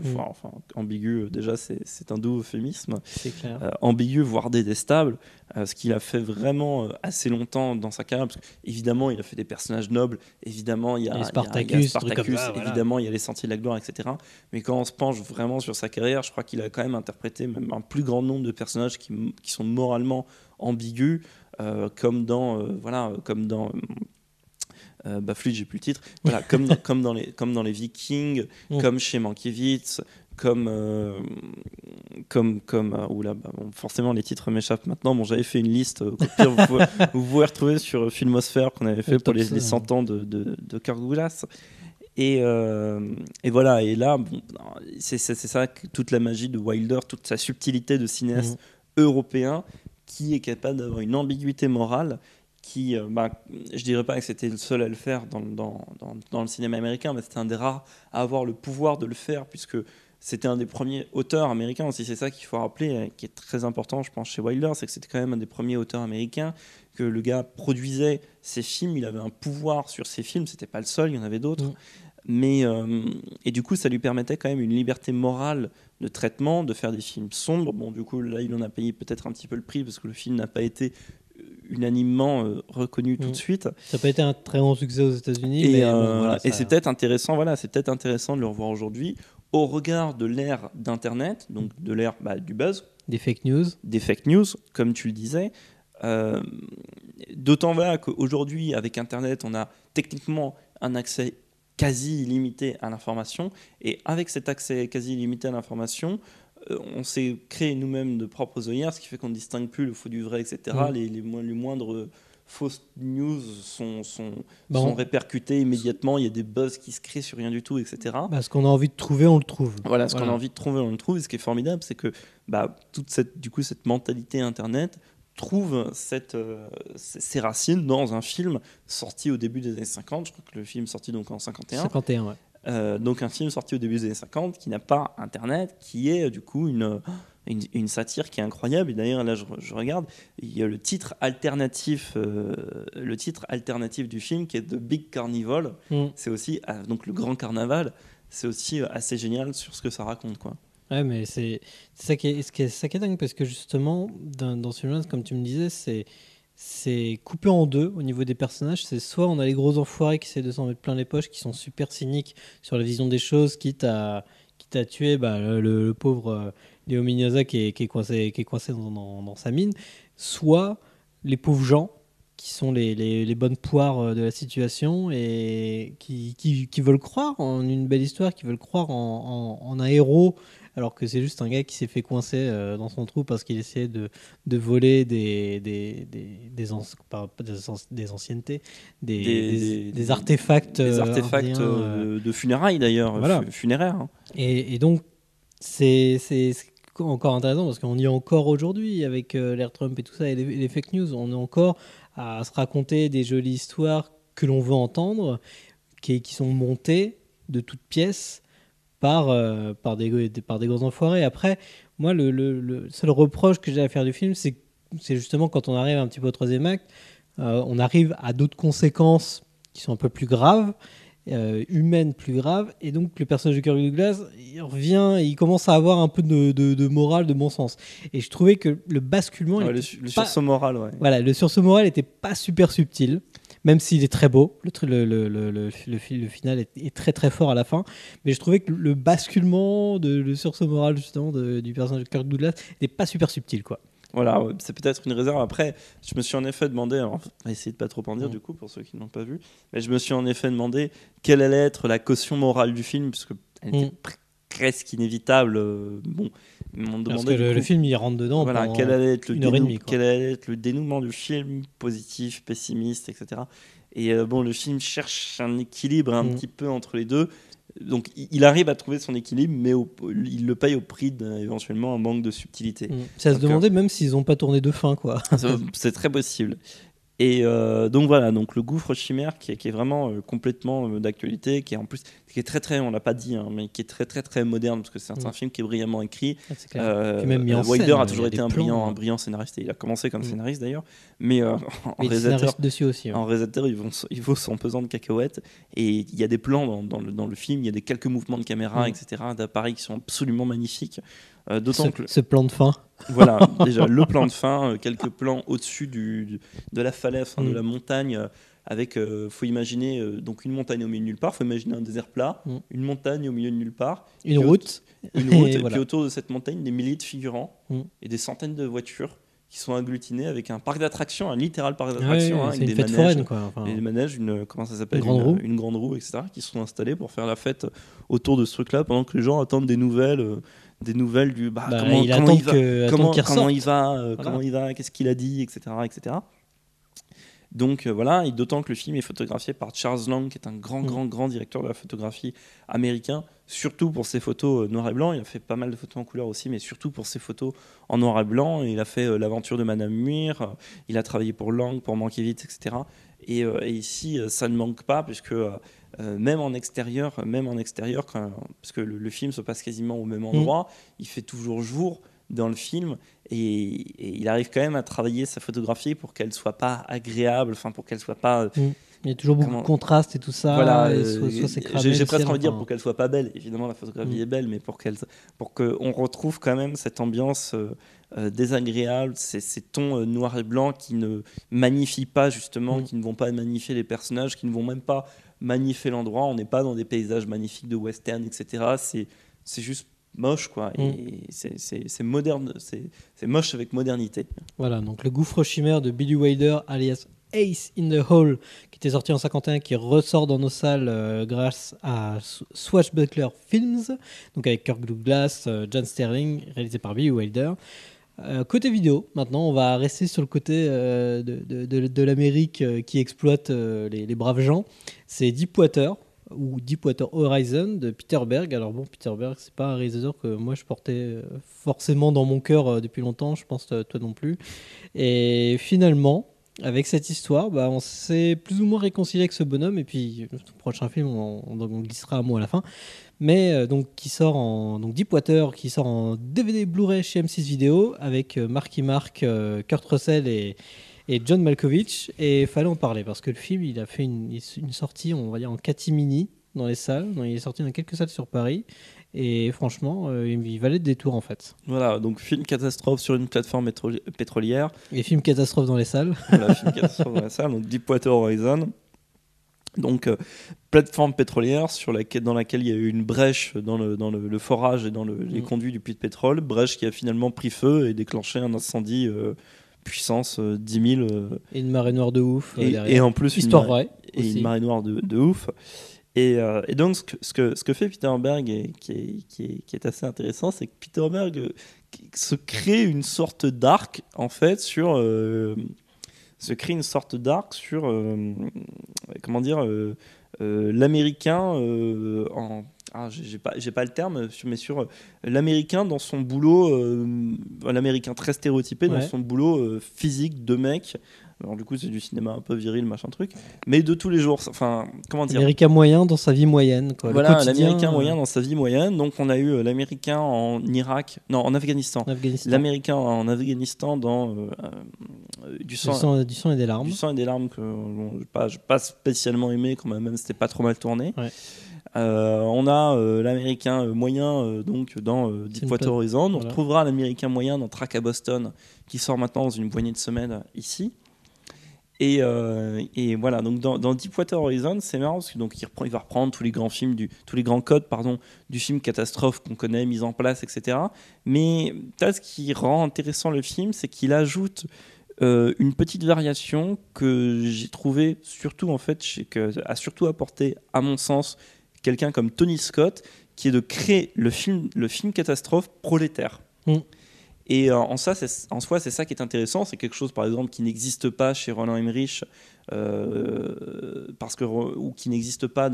Ambigu, déjà, c'est un doux euphémisme. C'est clair. Ambigu, voire détestable. Ce qu'il a fait vraiment assez longtemps dans sa carrière, parce qu'évidemment, il a fait des personnages nobles. Évidemment, il y a Spartacus, évidemment, il y a Les Sentiers de la Gloire, etc. Mais quand on se penche vraiment sur sa carrière, je crois qu'il a quand même interprété même un plus grand nombre de personnages qui sont moralement ambigus, comme dans Flûte, j'ai plus le titre. Voilà, comme dans les Vikings, comme chez Mankiewicz, forcément les titres m'échappent maintenant. Bon, j'avais fait une liste. Au pire, vous pouvez retrouver sur Filmosphère qu'on avait fait pour les 100 ans de Kirk Douglas. Et voilà, et là, c'est ça, toute la magie de Wilder, toute sa subtilité de cinéaste européen qui est capable d'avoir une ambiguïté morale qui, je dirais pas que c'était le seul à le faire dans le cinéma américain, mais c'était un des rares à avoir le pouvoir de le faire, puisque c'était un des premiers auteurs américains aussi. C'est ça qu'il faut rappeler, qui est très important, je pense, chez Wilder, c'est que c'était quand même un des premiers auteurs américains, que le gars produisait ses films, il avait un pouvoir sur ses films, c'était pas le seul, il y en avait d'autres. Mais et du coup, ça lui permettait quand même une liberté morale de traitement, de faire des films sombres. Bon, du coup, là, il en a payé peut-être un petit peu le prix, parce que le film n'a pas été unanimement reconnu tout de suite. Ça n'a pas été un très grand succès aux États-Unis. Et c'est peut-être intéressant, de le revoir aujourd'hui, au regard de l'ère d'Internet, donc de l'ère du buzz. Des fake news, comme tu le disais. D'autant qu'aujourd'hui, avec Internet, on a techniquement un accès quasi illimité à l'information. Et avec cet accès quasi illimité à l'information, on s'est créé nous-mêmes de propres œillères, ce qui fait qu'on ne distingue plus le faux du vrai, etc. Les moindres fausses news sont répercutées immédiatement. Il y a des buzz qui se créent sur rien du tout, etc. Ce qu'on a envie de trouver, on le trouve. Voilà, qu'on a envie de trouver, on le trouve. Et ce qui est formidable, c'est que toute cette mentalité Internet trouve ses racines dans un film sorti au début des années 50. Je crois que le film sorti donc en 51. 51, ouais. Donc un film sorti au début des années 50 qui n'a pas Internet, qui est du coup une satire qui est incroyable. Et d'ailleurs là je regarde, il y a le titre alternatif du film qui est The Big Carnival. C'est aussi donc le grand carnaval. C'est aussi assez génial sur ce que ça raconte, quoi. Ouais, mais c'est ça qui est dingue, parce que justement dans ce film, comme tu me disais, c'est coupé en deux au niveau des personnages. C'est soit on a les gros enfoirés qui essaient de s'en mettre plein les poches, qui sont super cyniques sur la vision des choses, quitte à tuer le pauvre Léo Mignosa qui est coincé dans sa mine, soit les pauvres gens qui sont les bonnes poires de la situation et qui veulent croire en une belle histoire, qui veulent croire en un héros, alors que c'est juste un gars qui s'est fait coincer dans son trou parce qu'il essayait de voler des anciennetés, des artefacts, des artefacts indiens, de funérailles d'ailleurs, voilà. funéraires. Hein. Et donc, c'est encore intéressant parce qu'on y est encore aujourd'hui avec l'ère Trump et tout ça et les fake news. On est encore à se raconter des jolies histoires que l'on veut entendre, qui sont montées de toutes pièces par des gros enfoirés. Après, moi, le seul reproche que j'ai à faire du film, c'est justement quand on arrive un petit peu au troisième acte, on arrive à d'autres conséquences qui sont un peu plus graves, humaines plus graves, et donc le personnage de Kirk Douglas, il revient et il commence à avoir un peu de morale, de bon sens. Et je trouvais que le basculement... Le sursaut moral, ouais. Voilà, le sursaut moral n'était pas super subtil, même s'il est très beau. Le final est très très fort à la fin. Mais je trouvais que le basculement, le sursaut moral justement du personnage de Kirk Douglas n'était pas super subtil, quoi. Voilà, c'est peut-être une réserve. Après, je me suis en effet demandé, alors, on va essayer de pas trop en dire du coup pour ceux qui ne l'ont pas vu, mais je me suis en effet demandé quelle allait être la caution morale du film, puisque elle était presque inévitable. Bon, parce que le film il rentre dedans. Voilà, quel allait être quel allait être le dénouement du film, positif, pessimiste, etc. Et bon, le film cherche un équilibre un petit peu entre les deux. Donc il arrive à trouver son équilibre, mais il le paye au prix d'éventuellement un manque de subtilité. C'est à se demander même s'ils n'ont pas tourné de fin, quoi. C'est très possible. Et donc voilà, donc le gouffre chimère qui est vraiment complètement d'actualité, qui est en plus qui est très très, on l'a pas dit, hein, mais qui est très très très moderne parce que c'est un film qui est brillamment écrit. Même mis en Wilder scène, a toujours été un brillant scénariste. Et il a commencé comme scénariste d'ailleurs, mais en réalisateur dessus aussi. En réalisateur, il vaut son pesant de cacahuètes. Et il y a des plans dans le film, il y a des quelques mouvements de caméra, etc., d'appareils qui sont absolument magnifiques. Ce plan de fin. Voilà, déjà le plan de fin, quelques plans au-dessus de la falaise, de la montagne, avec, faut imaginer donc une montagne au milieu de nulle part, faut imaginer un désert plat, une montagne au milieu de nulle part, une route, et puis autour de cette montagne des milliers de figurants et des centaines de voitures qui sont agglutinées avec un parc d'attractions, un littéral parc d'attractions, avec des manèges, foraine, quoi. Des manèges, comment ça s'appelle, une grande roue, etc., qui sont installés pour faire la fête autour de ce truc-là pendant que les gens attendent des nouvelles du comment il va, qu'est-ce qu'il a dit, etc. Donc voilà, et d'autant que le film est photographié par Charles Lang, qui est un grand directeur de la photographie américain, surtout pour ses photos noir et blanc. Il a fait pas mal de photos en couleur aussi, mais surtout pour ses photos en noir et blanc. Il a fait l'aventure de Madame Muir, il a travaillé pour Lang, pour Mankiewicz, etc. Et ici, ça ne manque pas, puisque même en extérieur, parce que le film se passe quasiment au même endroit, il fait toujours jour dans le film, et il arrive quand même à travailler sa photographie pour qu'elle soit pas agréable, pour qu'elle soit pas... Il y a toujours beaucoup de contraste et tout ça. Voilà, j'ai presque envie de dire pour qu'elle soit pas belle. Évidemment, la photographie est belle, mais pour qu'on retrouve quand même cette ambiance désagréable, ces tons noir et blanc qui ne magnifient pas justement, qui ne vont pas magnifier les personnages, qui ne vont même pas magnifier l'endroit. On n'est pas dans des paysages magnifiques de western, etc. C'est juste moche, quoi. Et c'est moderne, c'est moche avec modernité. Voilà, donc le gouffre chimère de Billy Wilder, alias Ace in the Hole, qui était sorti en 51, qui ressort dans nos salles grâce à Swashbuckler Films, donc avec Kirk Douglas, John Sterling, réalisé par Billy Wilder. Côté vidéo, maintenant, on va rester sur le côté de l'Amérique qui exploite les braves gens. C'est Deepwater, ou Deepwater Horizon de Peter Berg. Alors bon, Peter Berg, c'est pas un réalisateur que moi je portais forcément dans mon cœur depuis longtemps, je pense toi non plus. Et finalement, avec cette histoire, on s'est plus ou moins réconcilié avec ce bonhomme, et puis le prochain film, on glissera un mot à la fin. Mais donc Deepwater, qui sort en DVD Blu-ray chez M6 Vidéo, avec Marky Mark, Kurt Russell et John Malkovich. Et il fallait en parler parce que le film, il a fait une sortie, on va dire en catimini dans les salles. Il est sorti dans quelques salles sur Paris. Et franchement, il valait le détour en fait. Voilà, donc film catastrophe sur une plateforme pétrolière. Et film catastrophe dans les salles. Voilà, film catastrophe dans la salle, donc Deepwater Horizon. Donc, plateforme pétrolière dans laquelle il y a eu une brèche dans le forage et dans les conduits du puits de pétrole. Brèche qui a finalement pris feu et déclenché un incendie puissance 10 000. Et une marée noire de ouf. Et en plus, histoire vraie. Et une marée noire de ouf. Et donc, ce que fait Peter Berg et qui est assez intéressant, c'est que Peter Berg se crée une sorte d'arc, en fait, sur comment dire, l'américain j'ai pas le terme, mais sur l'américain dans son boulot, l'américain très stéréotypé dans son boulot physique de mec. Alors du coup c'est du cinéma un peu viril machin truc, mais de tous les jours. Enfin comment dire. L'américain moyen dans sa vie moyenne quoi. Voilà, l'américain moyen dans sa vie moyenne. Donc on a eu l'américain en Afghanistan. L'américain en Afghanistan dans du sang et des larmes. Du sang et des larmes que j'ai pas spécialement aimé quand même c'était pas trop mal tourné. Ouais. On a l'américain moyen donc dans Deepwater Horizon. On retrouvera l'américain moyen dans Track à Boston qui sort maintenant dans une poignée de semaines ici. Et voilà, donc dans Deepwater Horizon, c'est marrant parce que donc il va reprendre tous les grands codes du film catastrophe qu'on connaît, mis en place, etc. Mais ce qui rend intéressant le film, c'est qu'il ajoute une petite variation que j'ai trouvé surtout en fait, a surtout apporté à mon sens quelqu'un comme Tony Scott, qui est de créer le film catastrophe prolétaire. Et en soi, c'est ça qui est intéressant. C'est quelque chose, par exemple, qui n'existe pas chez Roland Emmerich, ou qui n'existe pas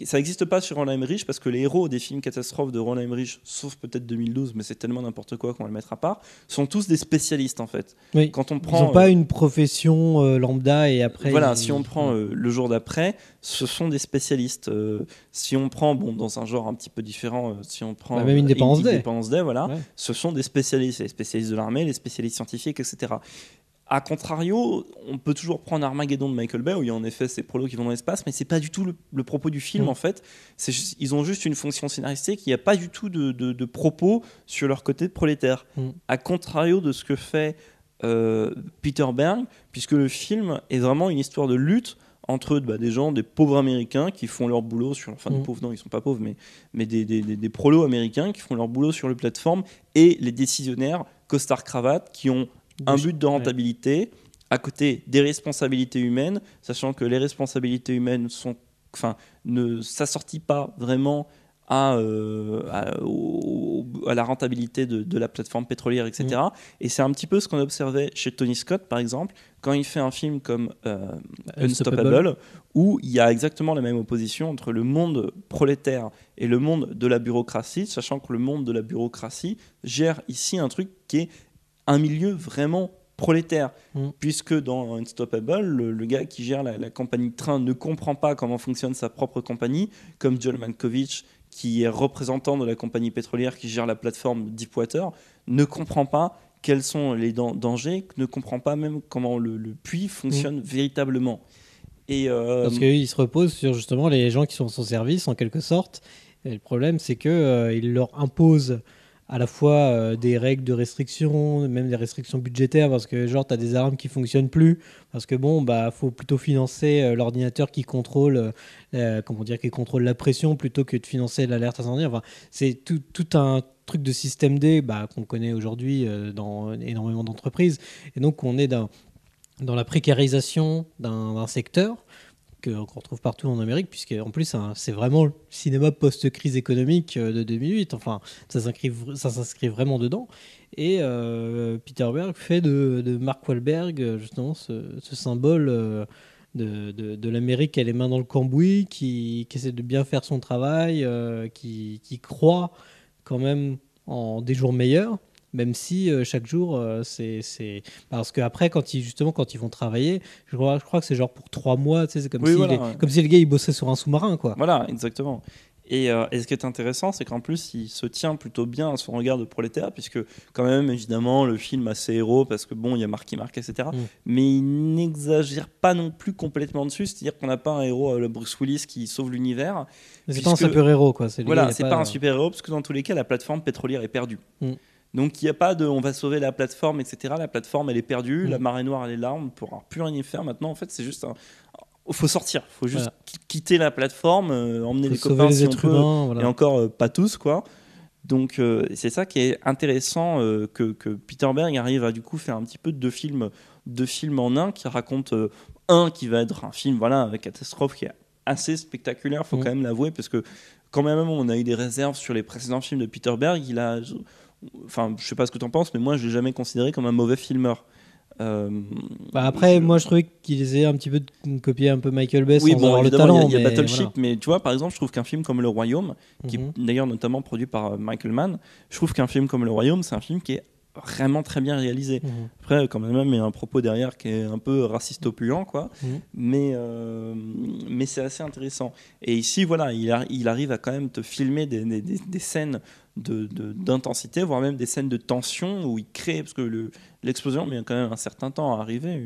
ça n'existe pas chez Roland Emmerich parce que les héros des films catastrophes de Roland Emmerich, sauf peut-être 2012, mais c'est tellement n'importe quoi qu'on va le mettre à part, sont tous des spécialistes en fait. Oui. Quand on prend, ils n'ont pas une profession lambda et après. Voilà, si on prend le jour d'après, ce sont des spécialistes. Si on prend, dans un genre un petit peu différent, si on prend même Independence Day, voilà, ce sont des spécialistes, les spécialistes de l'armée, les spécialistes scientifiques, etc. A contrario, on peut toujours prendre Armageddon de Michael Bay, où il y a en effet ces prolos qui vont dans l'espace, mais c'est pas du tout le propos du film en fait. Ils ont juste une fonction scénaristique, il n'y a pas du tout de propos sur leur côté de prolétaire. A contrario de ce que fait Peter Berg, puisque le film est vraiment une histoire de lutte entre des pauvres américains qui font leur boulot sur, des pauvres, non, ils sont pas pauvres, mais des prolos américains qui font leur boulot sur les plateformes et les décisionnaires costard-cravate qui ont un but de rentabilité à côté des responsabilités humaines, sachant que les responsabilités humaines ne s'assortissent pas vraiment à la rentabilité de la plateforme pétrolière, etc. Et c'est un petit peu ce qu'on observait chez Tony Scott, par exemple, quand il fait un film comme Unstoppable, où il y a exactement la même opposition entre le monde prolétaire et le monde de la bureaucratie, sachant que le monde de la bureaucratie gère ici un truc qui est un milieu vraiment prolétaire, puisque dans Unstoppable, le gars qui gère la compagnie de train ne comprend pas comment fonctionne sa propre compagnie, comme John Malkovich, qui est représentant de la compagnie pétrolière qui gère la plateforme Deepwater, ne comprend pas quels sont les dangers, ne comprend pas même comment le puits fonctionne véritablement. Parce qu'il se repose sur justement les gens qui sont à son service, en quelque sorte. Et le problème, c'est qu'il leur impose à la fois des règles de restriction, même des restrictions budgétaires, parce que genre tu as des alarmes qui fonctionnent plus, parce que faut plutôt financer l'ordinateur qui contrôle qui contrôle la pression plutôt que de financer l'alerte incendie. Enfin, c'est tout un truc de système D qu'on connaît aujourd'hui dans énormément d'entreprises, et donc on est dans la précarisation d'un secteur qu'on retrouve partout en Amérique, puisque en plus c'est vraiment le cinéma post-crise économique de 2008. Enfin, ça s'inscrit vraiment dedans. Et Peter Berg fait de Mark Wahlberg justement ce symbole de l'Amérique qui a les mains dans le cambouis, qui essaie de bien faire son travail, qui croit quand même en des jours meilleurs. Même si chaque jour, c'est... Parce qu'après, quand ils vont travailler, je crois que c'est genre pour 3 mois, c'est comme, comme si le gars il bossait sur un sous-marin, quoi. Voilà, exactement. Et ce qui est intéressant, c'est qu'en plus, il se tient plutôt bien à son regard de prolétaire, puisque quand même, évidemment, le film a ses héros, parce que bon, il y a Marky Mark, etc. Mais il n'exagère pas non plus complètement dessus, c'est-à-dire qu'on n'a pas un héros, le Bruce Willis, qui sauve l'univers. C'est pas un super-héros, quoi. Voilà, c'est pas un super-héros, parce que dans tous les cas, la plateforme pétrolière est perdue. Donc il n'y a pas de on va sauver la plateforme, etc. La plateforme, elle est perdue, la marée noire, elle est là, on ne pourra plus rien y faire maintenant. En fait, c'est juste faut sortir, faut juste quitter la plateforme, emmener les copains si on peut, humains, et encore pas tous, quoi. Donc c'est ça qui est intéressant, que Peter Berg arrive à du coup faire un petit peu deux films en un, qui raconte un qui va être un film, voilà, avec catastrophe, qui est assez spectaculaire, faut quand même l'avouer, parce que quand même on a eu des réserves sur les précédents films de Peter Berg. Enfin, je sais pas ce que tu en penses, mais moi je l'ai jamais considéré comme un mauvais filmeur. Après, moi je trouvais qu'il essayait un petit peu de copier un peu Michael Bay, sans avoir le talent. Il y a Battleship, mais tu vois, par exemple, je trouve qu'un film comme Le Royaume, qui est d'ailleurs notamment produit par Michael Mann, je trouve qu'un film comme Le Royaume, c'est un film qui est vraiment très bien réalisé. Après, quand même, il y a un propos derrière qui est un peu raciste opulent, quoi. Mais c'est assez intéressant. Et ici, voilà, il arrive à quand même te filmer des scènes d'intensité, voire même des scènes de tension où il crée, parce que l'explosion met quand même un certain temps à arriver,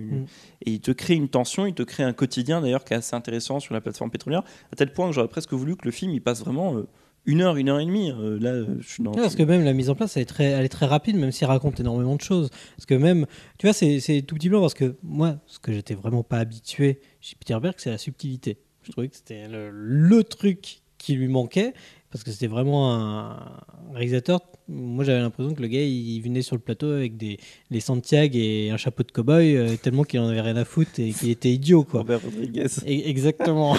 et il te crée une tension, il te crée un quotidien d'ailleurs qui est assez intéressant sur la plateforme pétrolière, à tel point que j'aurais presque voulu que le film il passe vraiment 1 heure et demie. Là, je suis parce que même la mise en place, elle est très rapide, même s'il raconte énormément de choses. Parce que même, tu vois, c'est tout petit blanc, parce que moi, ce que j'étais vraiment pas habitué chez Peter Berg, c'est la subtilité. Je trouvais que c'était le truc qui lui manquait, parce que c'était vraiment un réalisateur. Moi, j'avais l'impression que le gars, il venait sur le plateau avec les Santiago et un chapeau de cow-boy, tellement qu'il en avait rien à foutre et qu'il était idiot, quoi. Robert Rodriguez. Exactement,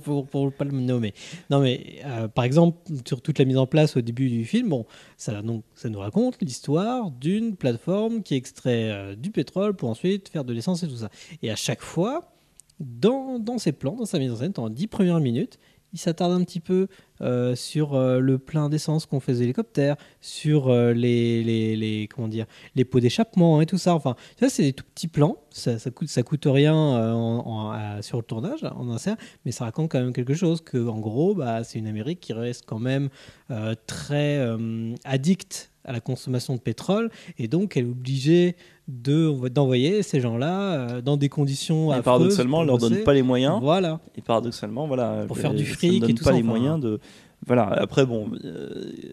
pour pas le nommer. Non, mais par exemple, sur toute la mise en place au début du film, bon, ça nous raconte l'histoire d'une plateforme qui extrait du pétrole pour ensuite faire de l'essence et tout ça. Et à chaque fois, dans ses plans, dans sa mise en scène, dans les 10 premières minutes, il s'attarde un petit peu sur le plein d'essence qu'on fait aux hélicoptères, sur les pots d'échappement et tout ça. Enfin, ça, c'est des tout petits plans. Ça coûte rien sur le tournage, en insert, mais ça raconte quand même quelque chose. Que, en gros, c'est une Amérique qui reste quand même très addicte à la consommation de pétrole, et donc elle est obligée d'envoyer ces gens-là dans des conditions affreuses. Paradoxalement, on leur donne pas les moyens. Voilà. Et paradoxalement, voilà, pour faire du fric et tout pas ça. Les moyens de. Voilà. Après, bon,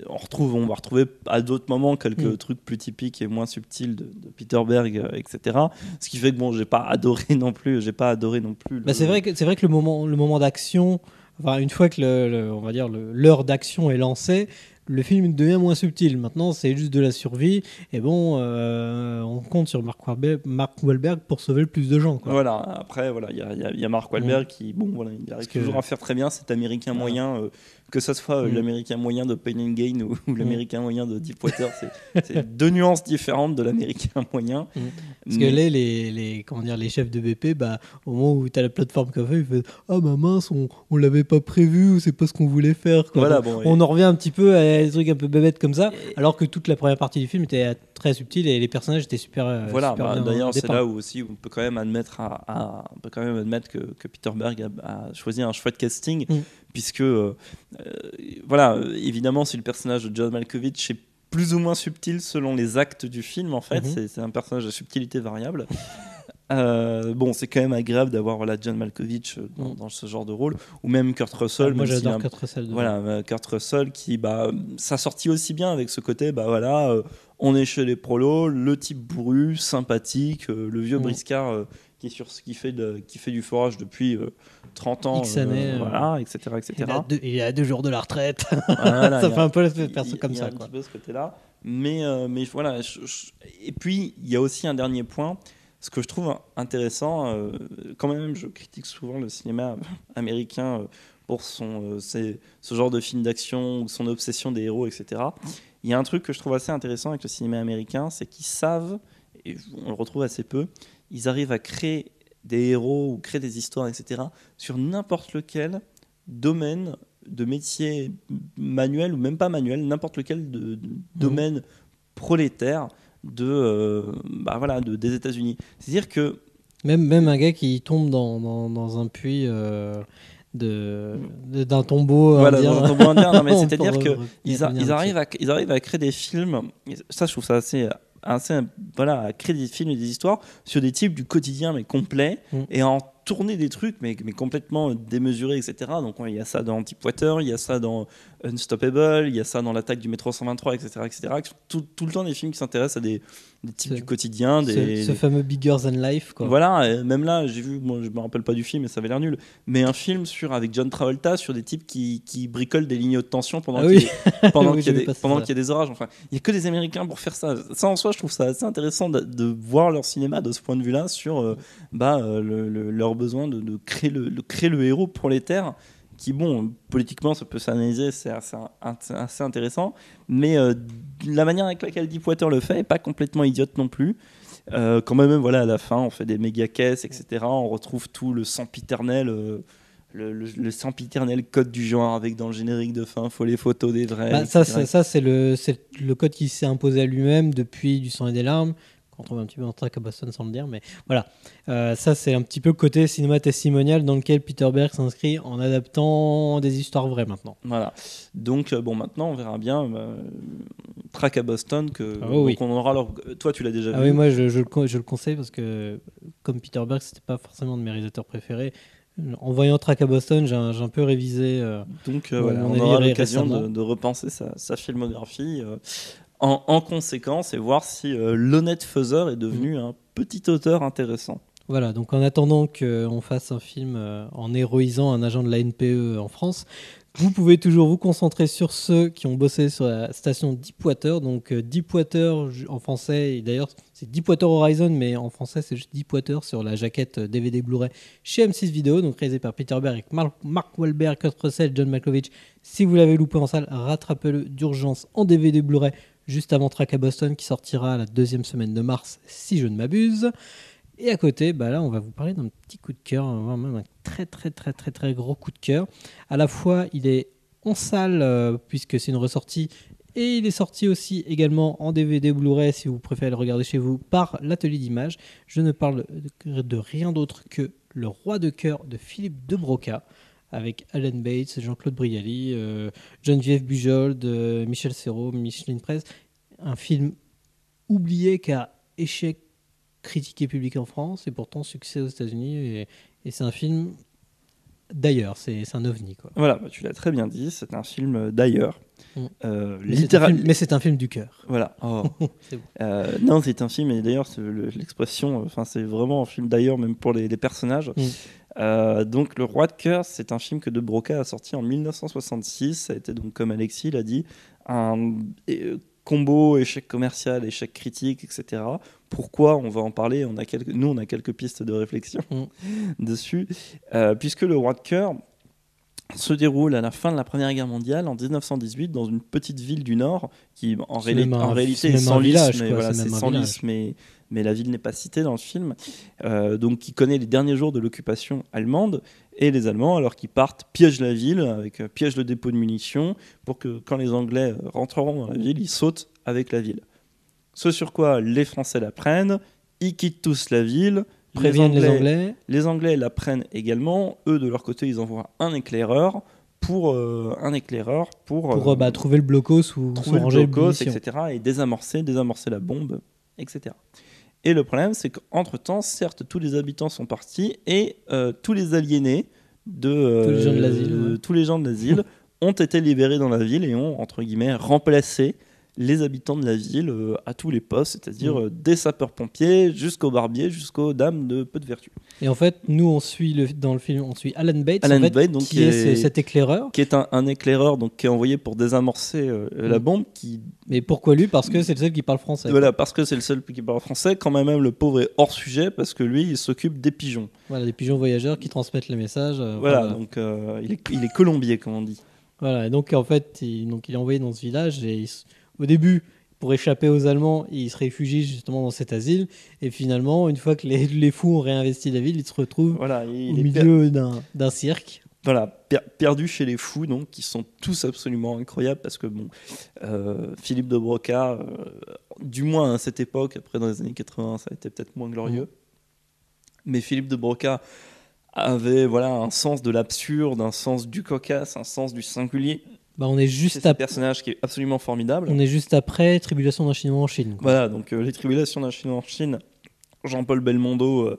on va retrouver à d'autres moments quelques trucs plus typiques et moins subtils de Peter Berg, etc. Ce qui fait que bon, j'ai pas adoré non plus. C'est vrai que le moment d'action, enfin, une fois que on va dire l'heure d'action est lancée, le film devient moins subtil. Maintenant, c'est juste de la survie. Et bon, on compte sur Mark Wahlberg pour sauver le plus de gens, quoi. Voilà. Après, voilà, il y a Mark Wahlberg qui, bon, voilà, il arrive toujours à faire très bien cet Américain moyen, que ce soit l'Américain moyen de Pain and Gain ou l'Américain moyen de Deepwater. C'est deux nuances différentes de l'Américain moyen. Parce que les chefs de BP, au moment où tu as la plateforme café, ils font mince, on l'avait pas prévu, c'est pas ce qu'on voulait faire, quoi. Voilà, on en revient un petit peu à des trucs un peu bébêtes comme ça, alors que toute la première partie du film était très subtile et les personnages étaient super. Voilà, super bien d'ailleurs, c'est dépeints. là où aussi on peut quand même admettre, que Peter Berg a choisi un chouette casting, puisque voilà, évidemment, si le personnage de John Malkovich est plus ou moins subtil selon les actes du film, en fait, c'est un personnage de subtilité variable. Bon, c'est quand même agréable d'avoir John Malkovich dans ce genre de rôle, ou même Kurt Russell. Moi, j'adore Kurt Russell. Voilà, Kurt Russell qui, ça sortit aussi bien avec ce côté, on est chez les prolos, le type bourru, sympathique, le vieux briscard qui fait du forage depuis 30 ans, X années, voilà, etc. Il y a 2 jours de la retraite. Voilà, ça fait un peu la personne comme ça. Il y a un petit peu ce côté-là. Mais voilà. Et puis, il y a aussi un dernier point. Ce que je trouve intéressant, quand même, je critique souvent le cinéma américain pour ce genre de film d'action, ou son obsession des héros, etc. Il y a un truc que je trouve assez intéressant avec le cinéma américain, c'est qu'ils savent, et on le retrouve assez peu, ils arrivent à créer des héros ou créer des histoires, etc., sur n'importe lequel domaine de métier manuel ou même pas manuel, n'importe lequel de domaine prolétaire des États-Unis. C'est-à-dire que même un gars qui tombe dans un puits d'un tombeau Voilà, indien. dans un tombeau indien. Non, mais c'est-à-dire Pour, qu'ils ils arrivent à créer des films. Ça, je trouve ça assez voilà, à créer des films et des histoires sur des types du quotidien, mais complets, et en tourner des trucs, mais complètement démesurés, etc. Donc, il y a ça dans Deepwater, il y a ça dans Unstoppable, il y a ça dans l'attaque du métro 123, etc. etc. Tout le temps des films qui s'intéressent à des types du quotidien. Ce fameux Bigger Than Life, quoi. Voilà, et même là, j'ai vu, moi je me rappelle pas du film, mais ça avait l'air nul, mais un film avec John Travolta sur des types qui bricolent des lignes de tension pendant qu'il y a des orages. Enfin, il y a que des Américains pour faire ça. Ça en soi, je trouve ça assez intéressant de voir leur cinéma de ce point de vue-là sur leur besoin de créer le héros prolétaire. Qui, bon, politiquement, ça peut s'analyser, c'est assez intéressant, mais la manière avec laquelle Deepwater le fait est pas complètement idiote non plus. Quand même, voilà, à la fin, on fait des méga caisses, etc. On retrouve tout le sempiternel, le sempiternel code du genre avec dans le générique de fin, faut les photos des vrais. Ça, c'est le code qui s'est imposé à lui-même depuis Du sang et des larmes. On trouve un petit peu en track à Boston sans le dire, mais voilà. Ça, c'est un petit peu le côté cinéma testimonial dans lequel Peter Berg s'inscrit en adaptant des histoires vraies maintenant. Voilà. Donc, maintenant, on verra bien Track à Boston. Donc on aura Toi, tu l'as déjà vu. Oui, moi, je le conseille parce que, comme Peter Berg, c'était pas forcément de mes réalisateurs préférés. En voyant Track à Boston, j'ai un peu révisé. Donc, on aura l'occasion de repenser sa filmographie. En conséquence, et voir si l'honnête faiseur est devenu un petit auteur intéressant. Voilà, donc en attendant qu'on fasse un film en héroïsant un agent de la NPE en France, vous pouvez toujours vous concentrer sur ceux qui ont bossé sur la station Deepwater. Donc Deepwater en français, et d'ailleurs c'est Deepwater Horizon, mais en français c'est juste Deepwater sur la jaquette DVD Blu-ray chez M6 Vidéo, donc réalisé par Peter Berg avec Mark Wahlberg, Kurt Russell, John Malkovich. Si vous l'avez loupé en salle, rattrapez-le d'urgence en DVD Blu-ray juste avant Track à Boston qui sortira la 2e semaine de mars si je ne m'abuse. Et à côté, là, on va vous parler d'un petit coup de cœur, même un très très très très très gros coup de cœur. À la fois, il est en salle puisque c'est une ressortie, et il est sorti aussi également en DVD Blu-ray si vous préférez le regarder chez vous par l'atelier d'images. Je ne parle de rien d'autre que Le Roi de cœur de Philippe de Broca, avec Alan Bates, Jean-Claude Brialy, Geneviève Bujold, Michel Serrault, Micheline Prez. Un film oublié car échec critique et public en France et pourtant succès aux États-Unis, et c'est un film d'ailleurs, c'est un ovni, quoi. Voilà, tu l'as très bien dit, c'est un film d'ailleurs. Mais c'est un film du cœur. Voilà. Oh. C'est bon. Non, c'est un film, et d'ailleurs l'expression, c'est vraiment un film d'ailleurs, même pour les personnages. Donc Le Roi de cœur, c'est un film que De Broca a sorti en 1966. Ça a été, donc, comme Alexis l'a dit, un combo échec commercial, échec critique, etc. Pourquoi? On va en parler. On a quelques pistes de réflexion dessus, puisque Le Roi de cœur se déroule à la fin de la Première Guerre mondiale, en 1918, dans une petite ville du Nord qui, en réalité, est sans lice, mais voilà, c'est sans lice, mais la ville n'est pas citée dans le film. Donc, qui connaît les derniers jours de l'occupation allemande, et les Allemands, alors qu'ils partent, piègent la ville, piègent le dépôt de munitions, pour que quand les Anglais rentreront dans la ville, ils sautent avec la ville. Ce sur quoi les Français la prennent, ils quittent tous la ville. Préviennent les Anglais. Les Anglais la prennent également. Eux, de leur côté, ils envoient un éclaireur pour trouver le blocos ou ranger le blocos, etc. et désamorcer la bombe, etc. Et le problème, c'est qu'entre-temps, certes, tous les habitants sont partis, et tous les aliénés tous les gens de l'asile ont été libérés dans la ville et ont, entre guillemets, remplacé les habitants de la ville à tous les postes, c'est-à-dire des sapeurs-pompiers jusqu'aux barbiers, jusqu'aux dames de peu de vertu. Et en fait, nous, dans le film, on suit Alan Bates, donc, qui est cet éclaireur. Qui est un éclaireur, donc, qui est envoyé pour désamorcer la bombe. Mais pourquoi lui? Parce que c'est le seul qui parle français. Voilà, parce que c'est le seul qui parle français. Quand même, le pauvre est hors sujet, parce que lui, il s'occupe des pigeons. Voilà, des pigeons voyageurs qui transmettent les messages. Donc il est colombier, comme on dit. Voilà, et donc en fait, il est envoyé dans ce village, et au début, pour échapper aux Allemands, il se réfugie justement dans cet asile. Et finalement, une fois que les fous ont réinvesti la ville, il se retrouve au milieu d'un cirque. Voilà, perdu chez les fous, donc, qui sont tous absolument incroyables, parce que Philippe de Broca, du moins à cette époque, après dans les années 80, ça a été peut-être moins glorieux. Mais Philippe de Broca avait voilà un sens de l'absurde, un sens du cocasse, un sens du singulier. Bah, on est C'est juste ce personnage qui est absolument formidable. on est juste après Tribulation d'un Chinois en Chine, quoi. Voilà, donc Les Tribulations d'un Chinois en Chine, Jean-Paul Belmondo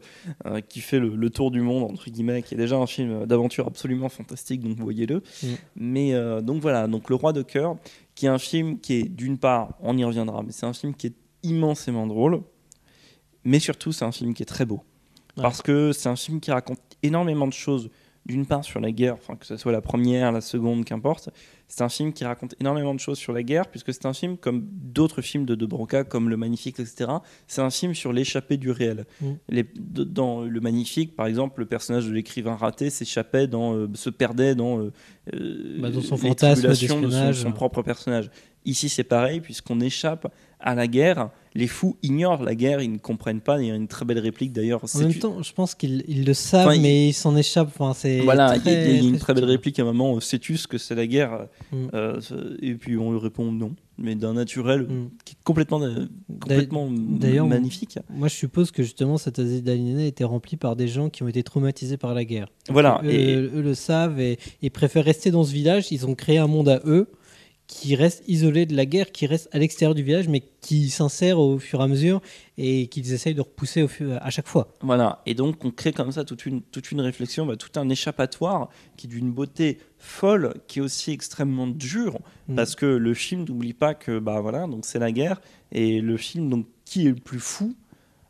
qui fait le tour du monde, entre guillemets, qui est déjà un film d'aventure absolument fantastique, donc voyez-le. Mm. Mais donc voilà, donc Le Roi de cœur, qui est un film qui est d'une part, on y reviendra, mais c'est un film qui est immensément drôle, mais surtout c'est un film qui est très beau. Ouais. Parce que c'est un film qui raconte énormément de choses, d'une part sur la guerre, enfin que ce soit la première, la seconde, qu'importe. C'est un film qui raconte énormément de choses sur la guerre, puisque c'est un film comme d'autres films de Broca, comme Le Magnifique, etc. C'est un film sur l'échappée du réel. Mm. Dans Le Magnifique, par exemple, le personnage de l'écrivain raté s'échappait se perdait dans Dans son les fantasme tribulations de d'espionnage. son propre personnage. Ici, c'est pareil, puisqu'on échappe à la guerre. Les fous ignorent la guerre, ils ne comprennent pas. Il y a une très belle réplique d'ailleurs. En même temps, je pense qu'ils le savent, Enfin, mais ils s'en échappent. Enfin, c'est voilà, il très, y a une très très belle subtil. réplique à un moment, sais-tu ce que c'est la guerre Mm. Et puis on lui répond non, mais d'un naturel Mm. qui est complètement D'ailleurs, magnifique. Moi, je suppose que justement, cette asile d'aliénés était remplie par des gens qui ont été traumatisés par la guerre. Voilà, Eux le savent et préfèrent rester dans ce village. Ils ont créé un monde à eux qui reste isolé de la guerre, qui reste à l'extérieur du village, mais qui s'insère au fur et à mesure et qu'ils essayent de repousser à chaque fois. voilà, et donc on crée comme ça toute une réflexion, tout un échappatoire qui est d'une beauté folle, qui est aussi extrêmement dur, Mm. parce que le film n'oublie pas que voilà, donc c'est la guerre, et le film, donc qui est le plus fou.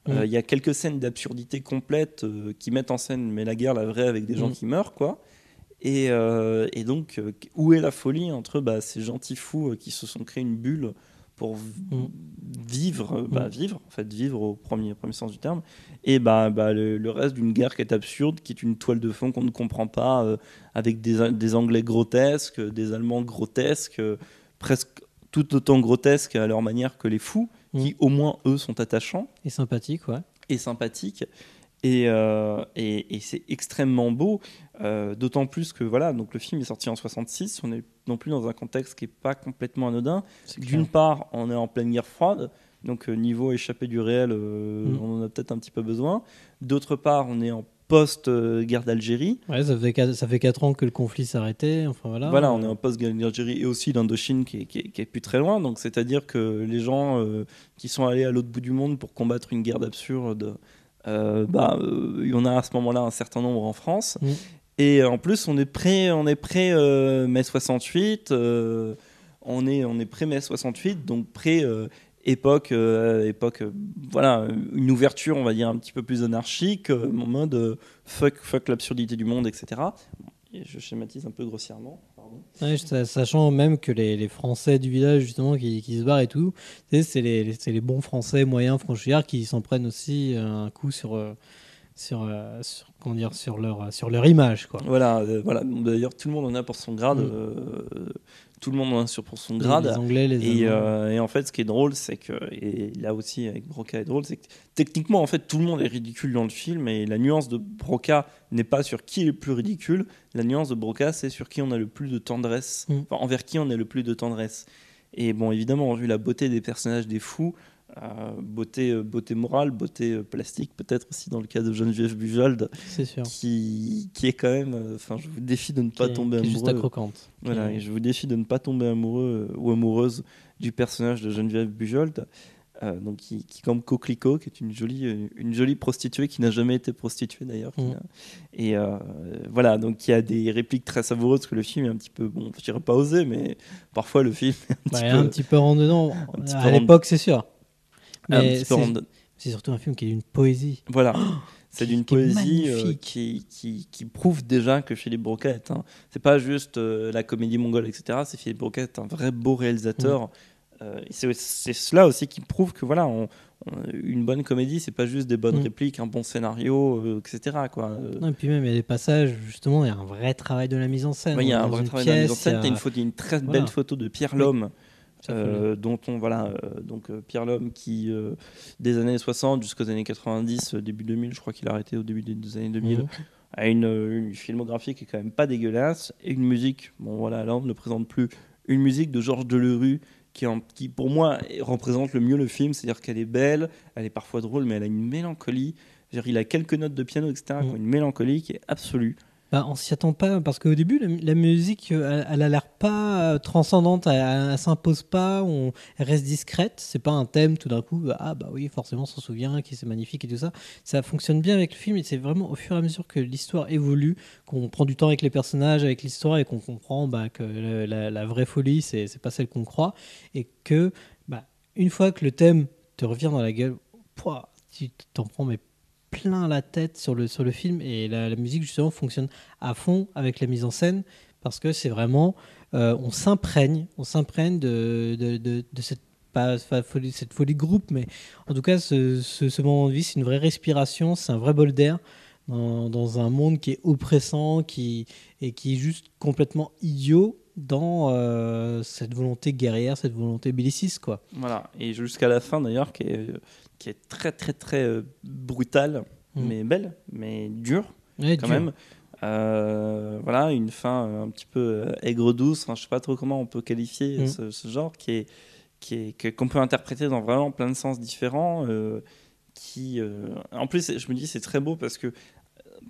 Il y a quelques scènes d'absurdité complète qui mettent en scène mais la guerre, la vraie, avec des gens qui meurent, quoi. Et donc, où est la folie entre ces gentils fous qui se sont créés une bulle pour vivre, vivre au premier sens du terme, et le reste d'une guerre qui est absurde, qui est une toile de fond qu'on ne comprend pas, avec des Anglais grotesques, des Allemands grotesques, presque tout autant grotesques à leur manière que les fous, qui au moins eux sont attachants Et sympathique, ouais. et sympathiques. Et c'est extrêmement beau, d'autant plus que voilà, donc le film est sorti en 66, on n'est non plus dans un contexte qui n'est pas complètement anodin. D'une part, on est en pleine guerre froide, donc niveau échappé du réel, on en a peut-être un petit peu besoin. D'autre part, on est en post-guerre d'Algérie. Ouais, ça fait 4 ans que le conflit s'est arrêté. Enfin, Voilà, on est en post-guerre d'Algérie et aussi d'Indochine qui est plus très loin. Donc c'est-à-dire que les gens qui sont allés à l'autre bout du monde pour combattre une guerre d'absurde, il y en a à ce moment-là un certain nombre en France. Et en plus, on est prêt mai 68, on est prêt mai 68, donc prêt époque, voilà, une ouverture, on va dire, un petit peu plus anarchique, en mode fuck l'absurdité du monde, etc. Et je schématise un peu grossièrement. Pardon. Ouais, sachant même que les Français du village, justement, qui se barrent et tout, c'est les bons Français moyens franchisards qui s'en prennent aussi un coup sur leur image, quoi. Voilà. D'ailleurs, tout le monde en a pour son grade. Tout le monde en a pour son grade. Les Anglais, les Allemands. Et en fait, ce qui est drôle, c'est que, et là aussi avec Broca est drôle, c'est que techniquement, en fait, tout le monde est ridicule dans le film, et la nuance de Broca n'est pas sur qui est le plus ridicule. La nuance de Broca, c'est sur qui on a le plus de tendresse, envers qui on a le plus de tendresse. Et bon, évidemment, vu la beauté des personnages des fous, beauté morale, beauté plastique peut-être aussi dans le cas de Geneviève Bujold, c'est sûr. qui est quand même, je vous défie de ne pas tomber amoureux. Juste à croquante. Voilà, et je vous défie de ne pas tomber amoureux ou amoureuse du personnage de Geneviève Bujold, donc qui comme Coquelicot, qui est une jolie prostituée qui n'a jamais été prostituée d'ailleurs. Et voilà, donc qui a des répliques très savoureuses, que le film est un petit peu, bon, je dirais pas osé, mais parfois le film est un petit peu rentre dedans. À l'époque, c'est sûr. Mais c'est surtout un film qui est d'une poésie. Voilà. C'est d'une poésie qui prouve déjà que Philippe Broca c'est pas juste la comédie mongole, etc. C'est Philippe Broca est un vrai beau réalisateur. C'est cela aussi qui prouve que voilà, une bonne comédie, c'est pas juste des bonnes répliques, un bon scénario, etc. Quoi. Et puis même, il y a des passages, justement, il y a un vrai travail de la mise en scène. Il y a un vrai travail de la mise en scène. Il y a une très belle photo de Pierre Lhomme. Donc Pierre Lhomme qui des années 60 jusqu'aux années 90, début 2000, je crois qu'il a arrêté au début des années 2000, a une filmographie qui est quand même pas dégueulasse, et une musique, bon voilà, là on ne le présente plus, une musique de Georges Delerue qui pour moi représente le mieux le film, c'est-à-dire qu'elle est belle, elle est parfois drôle, mais elle a une mélancolie, Il a quelques notes de piano, etc., qui ont une mélancolie qui est absolue. Bah, on s'y attend pas parce qu'au début la musique elle a l'air pas transcendante, elle s'impose pas, elle reste discrète, c'est pas un thème tout d'un coup, ah bah oui forcément on s'en souvient, qui c'est magnifique et tout ça. Ça fonctionne bien avec le film et c'est vraiment au fur et à mesure que l'histoire évolue, qu'on prend du temps avec les personnages, avec l'histoire et qu'on comprend que la vraie folie c'est pas celle qu'on croit et que une fois que le thème te revient dans la gueule, pouah, tu t'en prends mais plein la tête sur le film et la musique justement fonctionne à fond avec la mise en scène parce que c'est vraiment on s'imprègne de cette pas folie, cette folie de groupe, mais en tout cas ce moment de vie c'est une vraie respiration, c'est un vrai bol d'air dans un monde qui est oppressant qui est juste complètement idiot dans cette volonté guerrière, cette volonté belliciste quoi. Voilà, et jusqu'à la fin d'ailleurs qui est très très très brutale, mais belle, mais dure quand même. Voilà, une fin un petit peu aigre-douce, je sais pas trop comment on peut qualifier ce genre qu'on peut interpréter dans vraiment plein de sens différents. En plus, je me dis c'est très beau parce que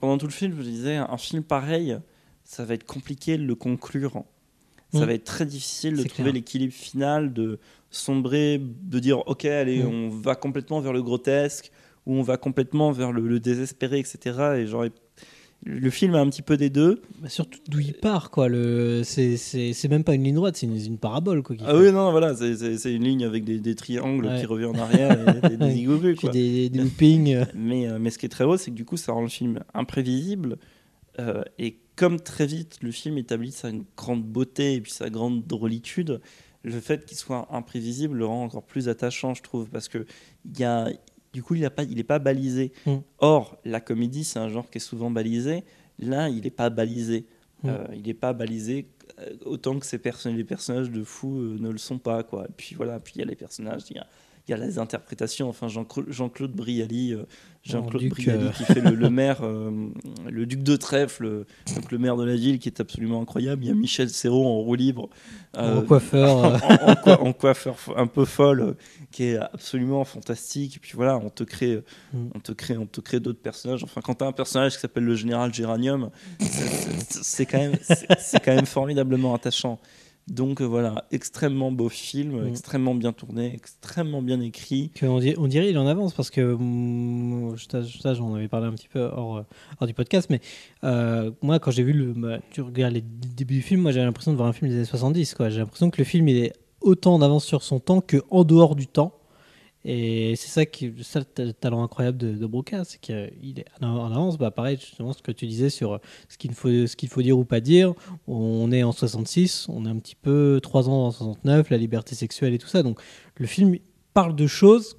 pendant tout le film, je me disais un film pareil, ça va être compliqué de le conclure. Ça va être très difficile de trouver l'équilibre final, de sombrer, de dire ok, allez, on va complètement vers le grotesque ou on va complètement vers le désespéré, etc. Et genre, le film a un petit peu des deux. Surtout d'où il part, quoi. C'est même pas une ligne droite, c'est une parabole, quoi. Oui, non, voilà, c'est une ligne avec des triangles qui reviennent en arrière et des zigougus, quoi. Des loopings. Mais ce qui est très beau, c'est que du coup, ça rend le film imprévisible. Et comme très vite le film établit sa grande beauté et puis sa grande drôlitude, le fait qu'il soit imprévisible le rend encore plus attachant, je trouve, parce que du coup il n'est pas balisé. Or la comédie c'est un genre qui est souvent balisé, là il n'est pas balisé. Il n'est pas balisé autant que les personnages de fou ne le sont pas, quoi. Et puis voilà, puis il y a les personnages, il y a les interprétations, enfin Jean-Claude Brialy, qui fait le maire, le duc de Trèfle, donc le maire de la ville, qui est absolument incroyable. Il y a Michel Serrault en roue libre, en coiffeur, en coiffeur un peu folle, qui est absolument fantastique. Et puis voilà, on te crée d'autres personnages. Enfin, quand tu as un personnage qui s'appelle le général Géranium, c'est quand même formidablement attachant. Donc voilà, extrêmement beau film, extrêmement bien tourné, extrêmement bien écrit. On dirait il en avance parce que ça j'en avais parlé un petit peu hors du podcast, mais moi quand j'ai vu tu regardes les débuts du film, moi j'avais l'impression de voir un film des années 70, quoi. J'ai l'impression que le film il est autant en avance sur son temps qu'en dehors du temps. Et c'est ça le talent incroyable de Broca, c'est qu'il est en avance. Pareil, justement, ce que tu disais sur ce qu'il faut dire ou pas dire. On est en 66, on est un petit peu 3 ans en 69, la liberté sexuelle et tout ça. Donc le film parle de choses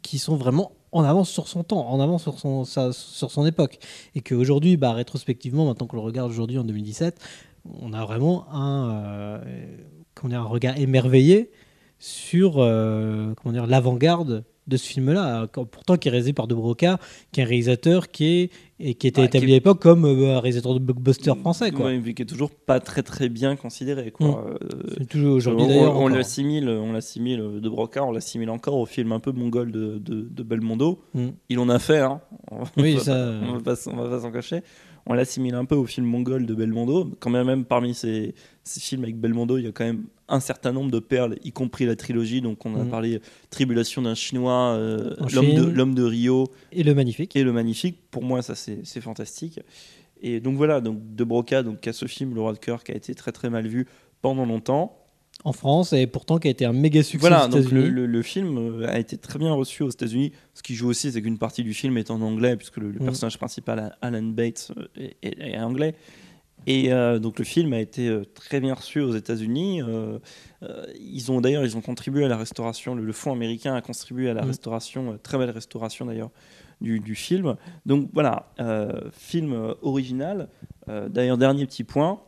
qui sont vraiment en avance sur son temps, en avance sur son époque. Et qu'aujourd'hui, rétrospectivement, maintenant qu'on le regarde aujourd'hui en 2017, on a vraiment un regard émerveillé sur l'avant-garde de ce film-là, pourtant qui est réalisé par De Broca, qui est un réalisateur qui était établi à l'époque comme un réalisateur de blockbuster français, quoi. Ouais, mais qui est toujours pas très très bien considéré, quoi. C'est toujours aujourd'hui d'ailleurs. On l'assimile De Broca, on l'assimile encore au film un peu mongol de Belmondo. Il en a fait, hein. Oui, on va pas s'en cacher. On l'assimile un peu au film mongol de Belmondo. Quand même parmi ces films avec Belmondo, il y a quand même un certain nombre de perles, y compris la trilogie. Donc on a parlé Tribulation d'un Chinois, L'homme de Rio et Le Magnifique. Pour moi, ça c'est fantastique. Et donc voilà, donc De Broca, donc à ce film Le Roi de cœur qui a été très très mal vu pendant longtemps. En France, et pourtant qui a été un méga succès voilà, aux États-Unis. Donc le film a été très bien reçu aux États-Unis. Ce qui joue aussi, c'est qu'une partie du film est en anglais, puisque le personnage principal, Alan Bates, est anglais. Et donc le film a été très bien reçu aux États-Unis. Ils ont contribué à la restauration. Le fonds américain a contribué à la restauration, très belle restauration d'ailleurs, du film. Donc voilà, film original. D'ailleurs, dernier petit point.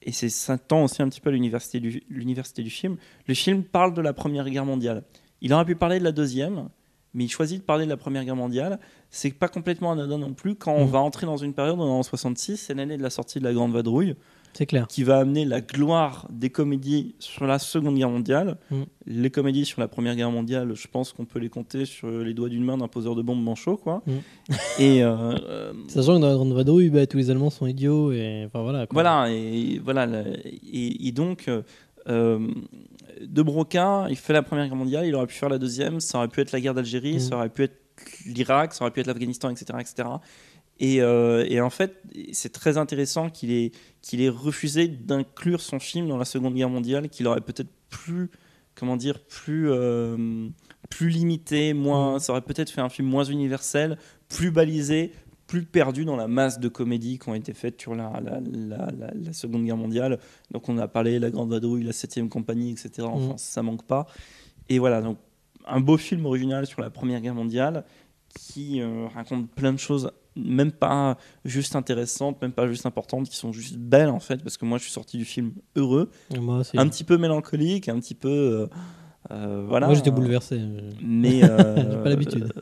Et ça tend aussi un petit peu à l'université du film. Le film parle de la Première Guerre mondiale. Il aurait pu parler de la Deuxième, mais il choisit de parler de la Première Guerre mondiale. C'est pas complètement anodin non plus. Quand on va entrer dans une période, on est en 66, c'est l'année de la sortie de la Grande Vadrouille. C'est clair. qui va amener la gloire des comédies sur la Seconde Guerre mondiale. Les comédies sur la Première Guerre mondiale, je pense qu'on peut les compter sur les doigts d'une main d'un poseur de bombes manchot, quoi. Et sachant que dans la Grande Vadrouille, tous les Allemands sont idiots et enfin voilà. Voilà, et donc De Broca, il fait la Première Guerre mondiale, il aurait pu faire la deuxième, ça aurait pu être la guerre d'Algérie, ça aurait pu être l'Irak, ça aurait pu être l'Afghanistan, etc., etc. Et en fait, c'est très intéressant qu'il ait refusé d'inclure son film dans la Seconde Guerre mondiale, qu'il aurait peut-être plus limité, ça aurait peut-être fait un film moins universel, plus balisé, plus perdu dans la masse de comédies qui ont été faites sur la Seconde Guerre mondiale. Donc on a parlé La Grande Vadrouille, La 7e Compagnie, etc. Enfin, ça manque pas. Et voilà, donc un beau film original sur la Première Guerre mondiale qui raconte plein de choses, même pas juste intéressantes, même pas juste importantes, qui sont juste belles en fait, parce que moi je suis sorti du film heureux, un petit peu mélancolique, un petit peu... voilà. Moi j'étais bouleversé. Mais j'ai pas l'habitude.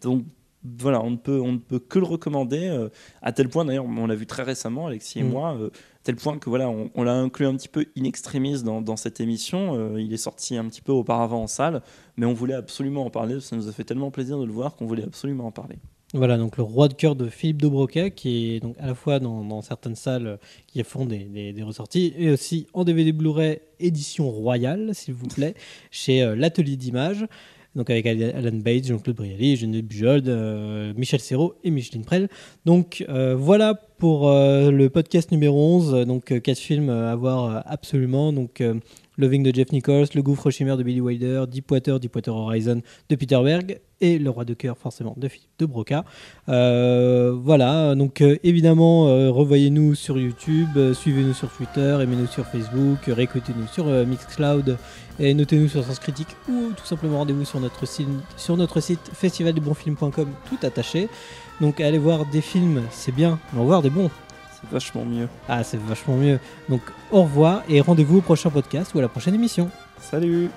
Donc voilà, on ne peut que le recommander, à tel point d'ailleurs, on l'a vu très récemment, Alexis et moi, tel point que voilà, on l'a inclus un petit peu in extremis dans cette émission. Il est sorti un petit peu auparavant en salle, mais on voulait absolument en parler. Ça nous a fait tellement plaisir de le voir qu'on voulait absolument en parler. Voilà, donc le Roi de cœur de Philippe de Broca, qui est donc à la fois dans certaines salles qui font des ressorties, et aussi en DVD Blu-ray édition royale, s'il vous plaît, chez l'Atelier d'Images. Donc avec Alan Bates, Jean-Claude Brialy, Geneviève Bujold, Michel Serrault et Micheline Prel. Donc voilà pour le podcast numéro 11. Donc 4 films à voir absolument. Donc Loving de Jeff Nichols, Le Gouffre chimère de Billy Wilder, Deepwater Horizon de Peter Berg et Le Roi de cœur forcément de Philippe de Broca. Voilà, donc évidemment revoyez-nous sur YouTube, suivez-nous sur Twitter, aimez-nous sur Facebook, réécoutez-nous sur Mixcloud et notez-nous sur Sens Critique ou tout simplement rendez-vous sur notre site festivaldebonfilm.com tout attaché. Donc allez voir des films, c'est bien, mais on va voir des bons. C'est vachement mieux. Ah, c'est vachement mieux. Donc au revoir et rendez-vous au prochain podcast ou à la prochaine émission. Salut.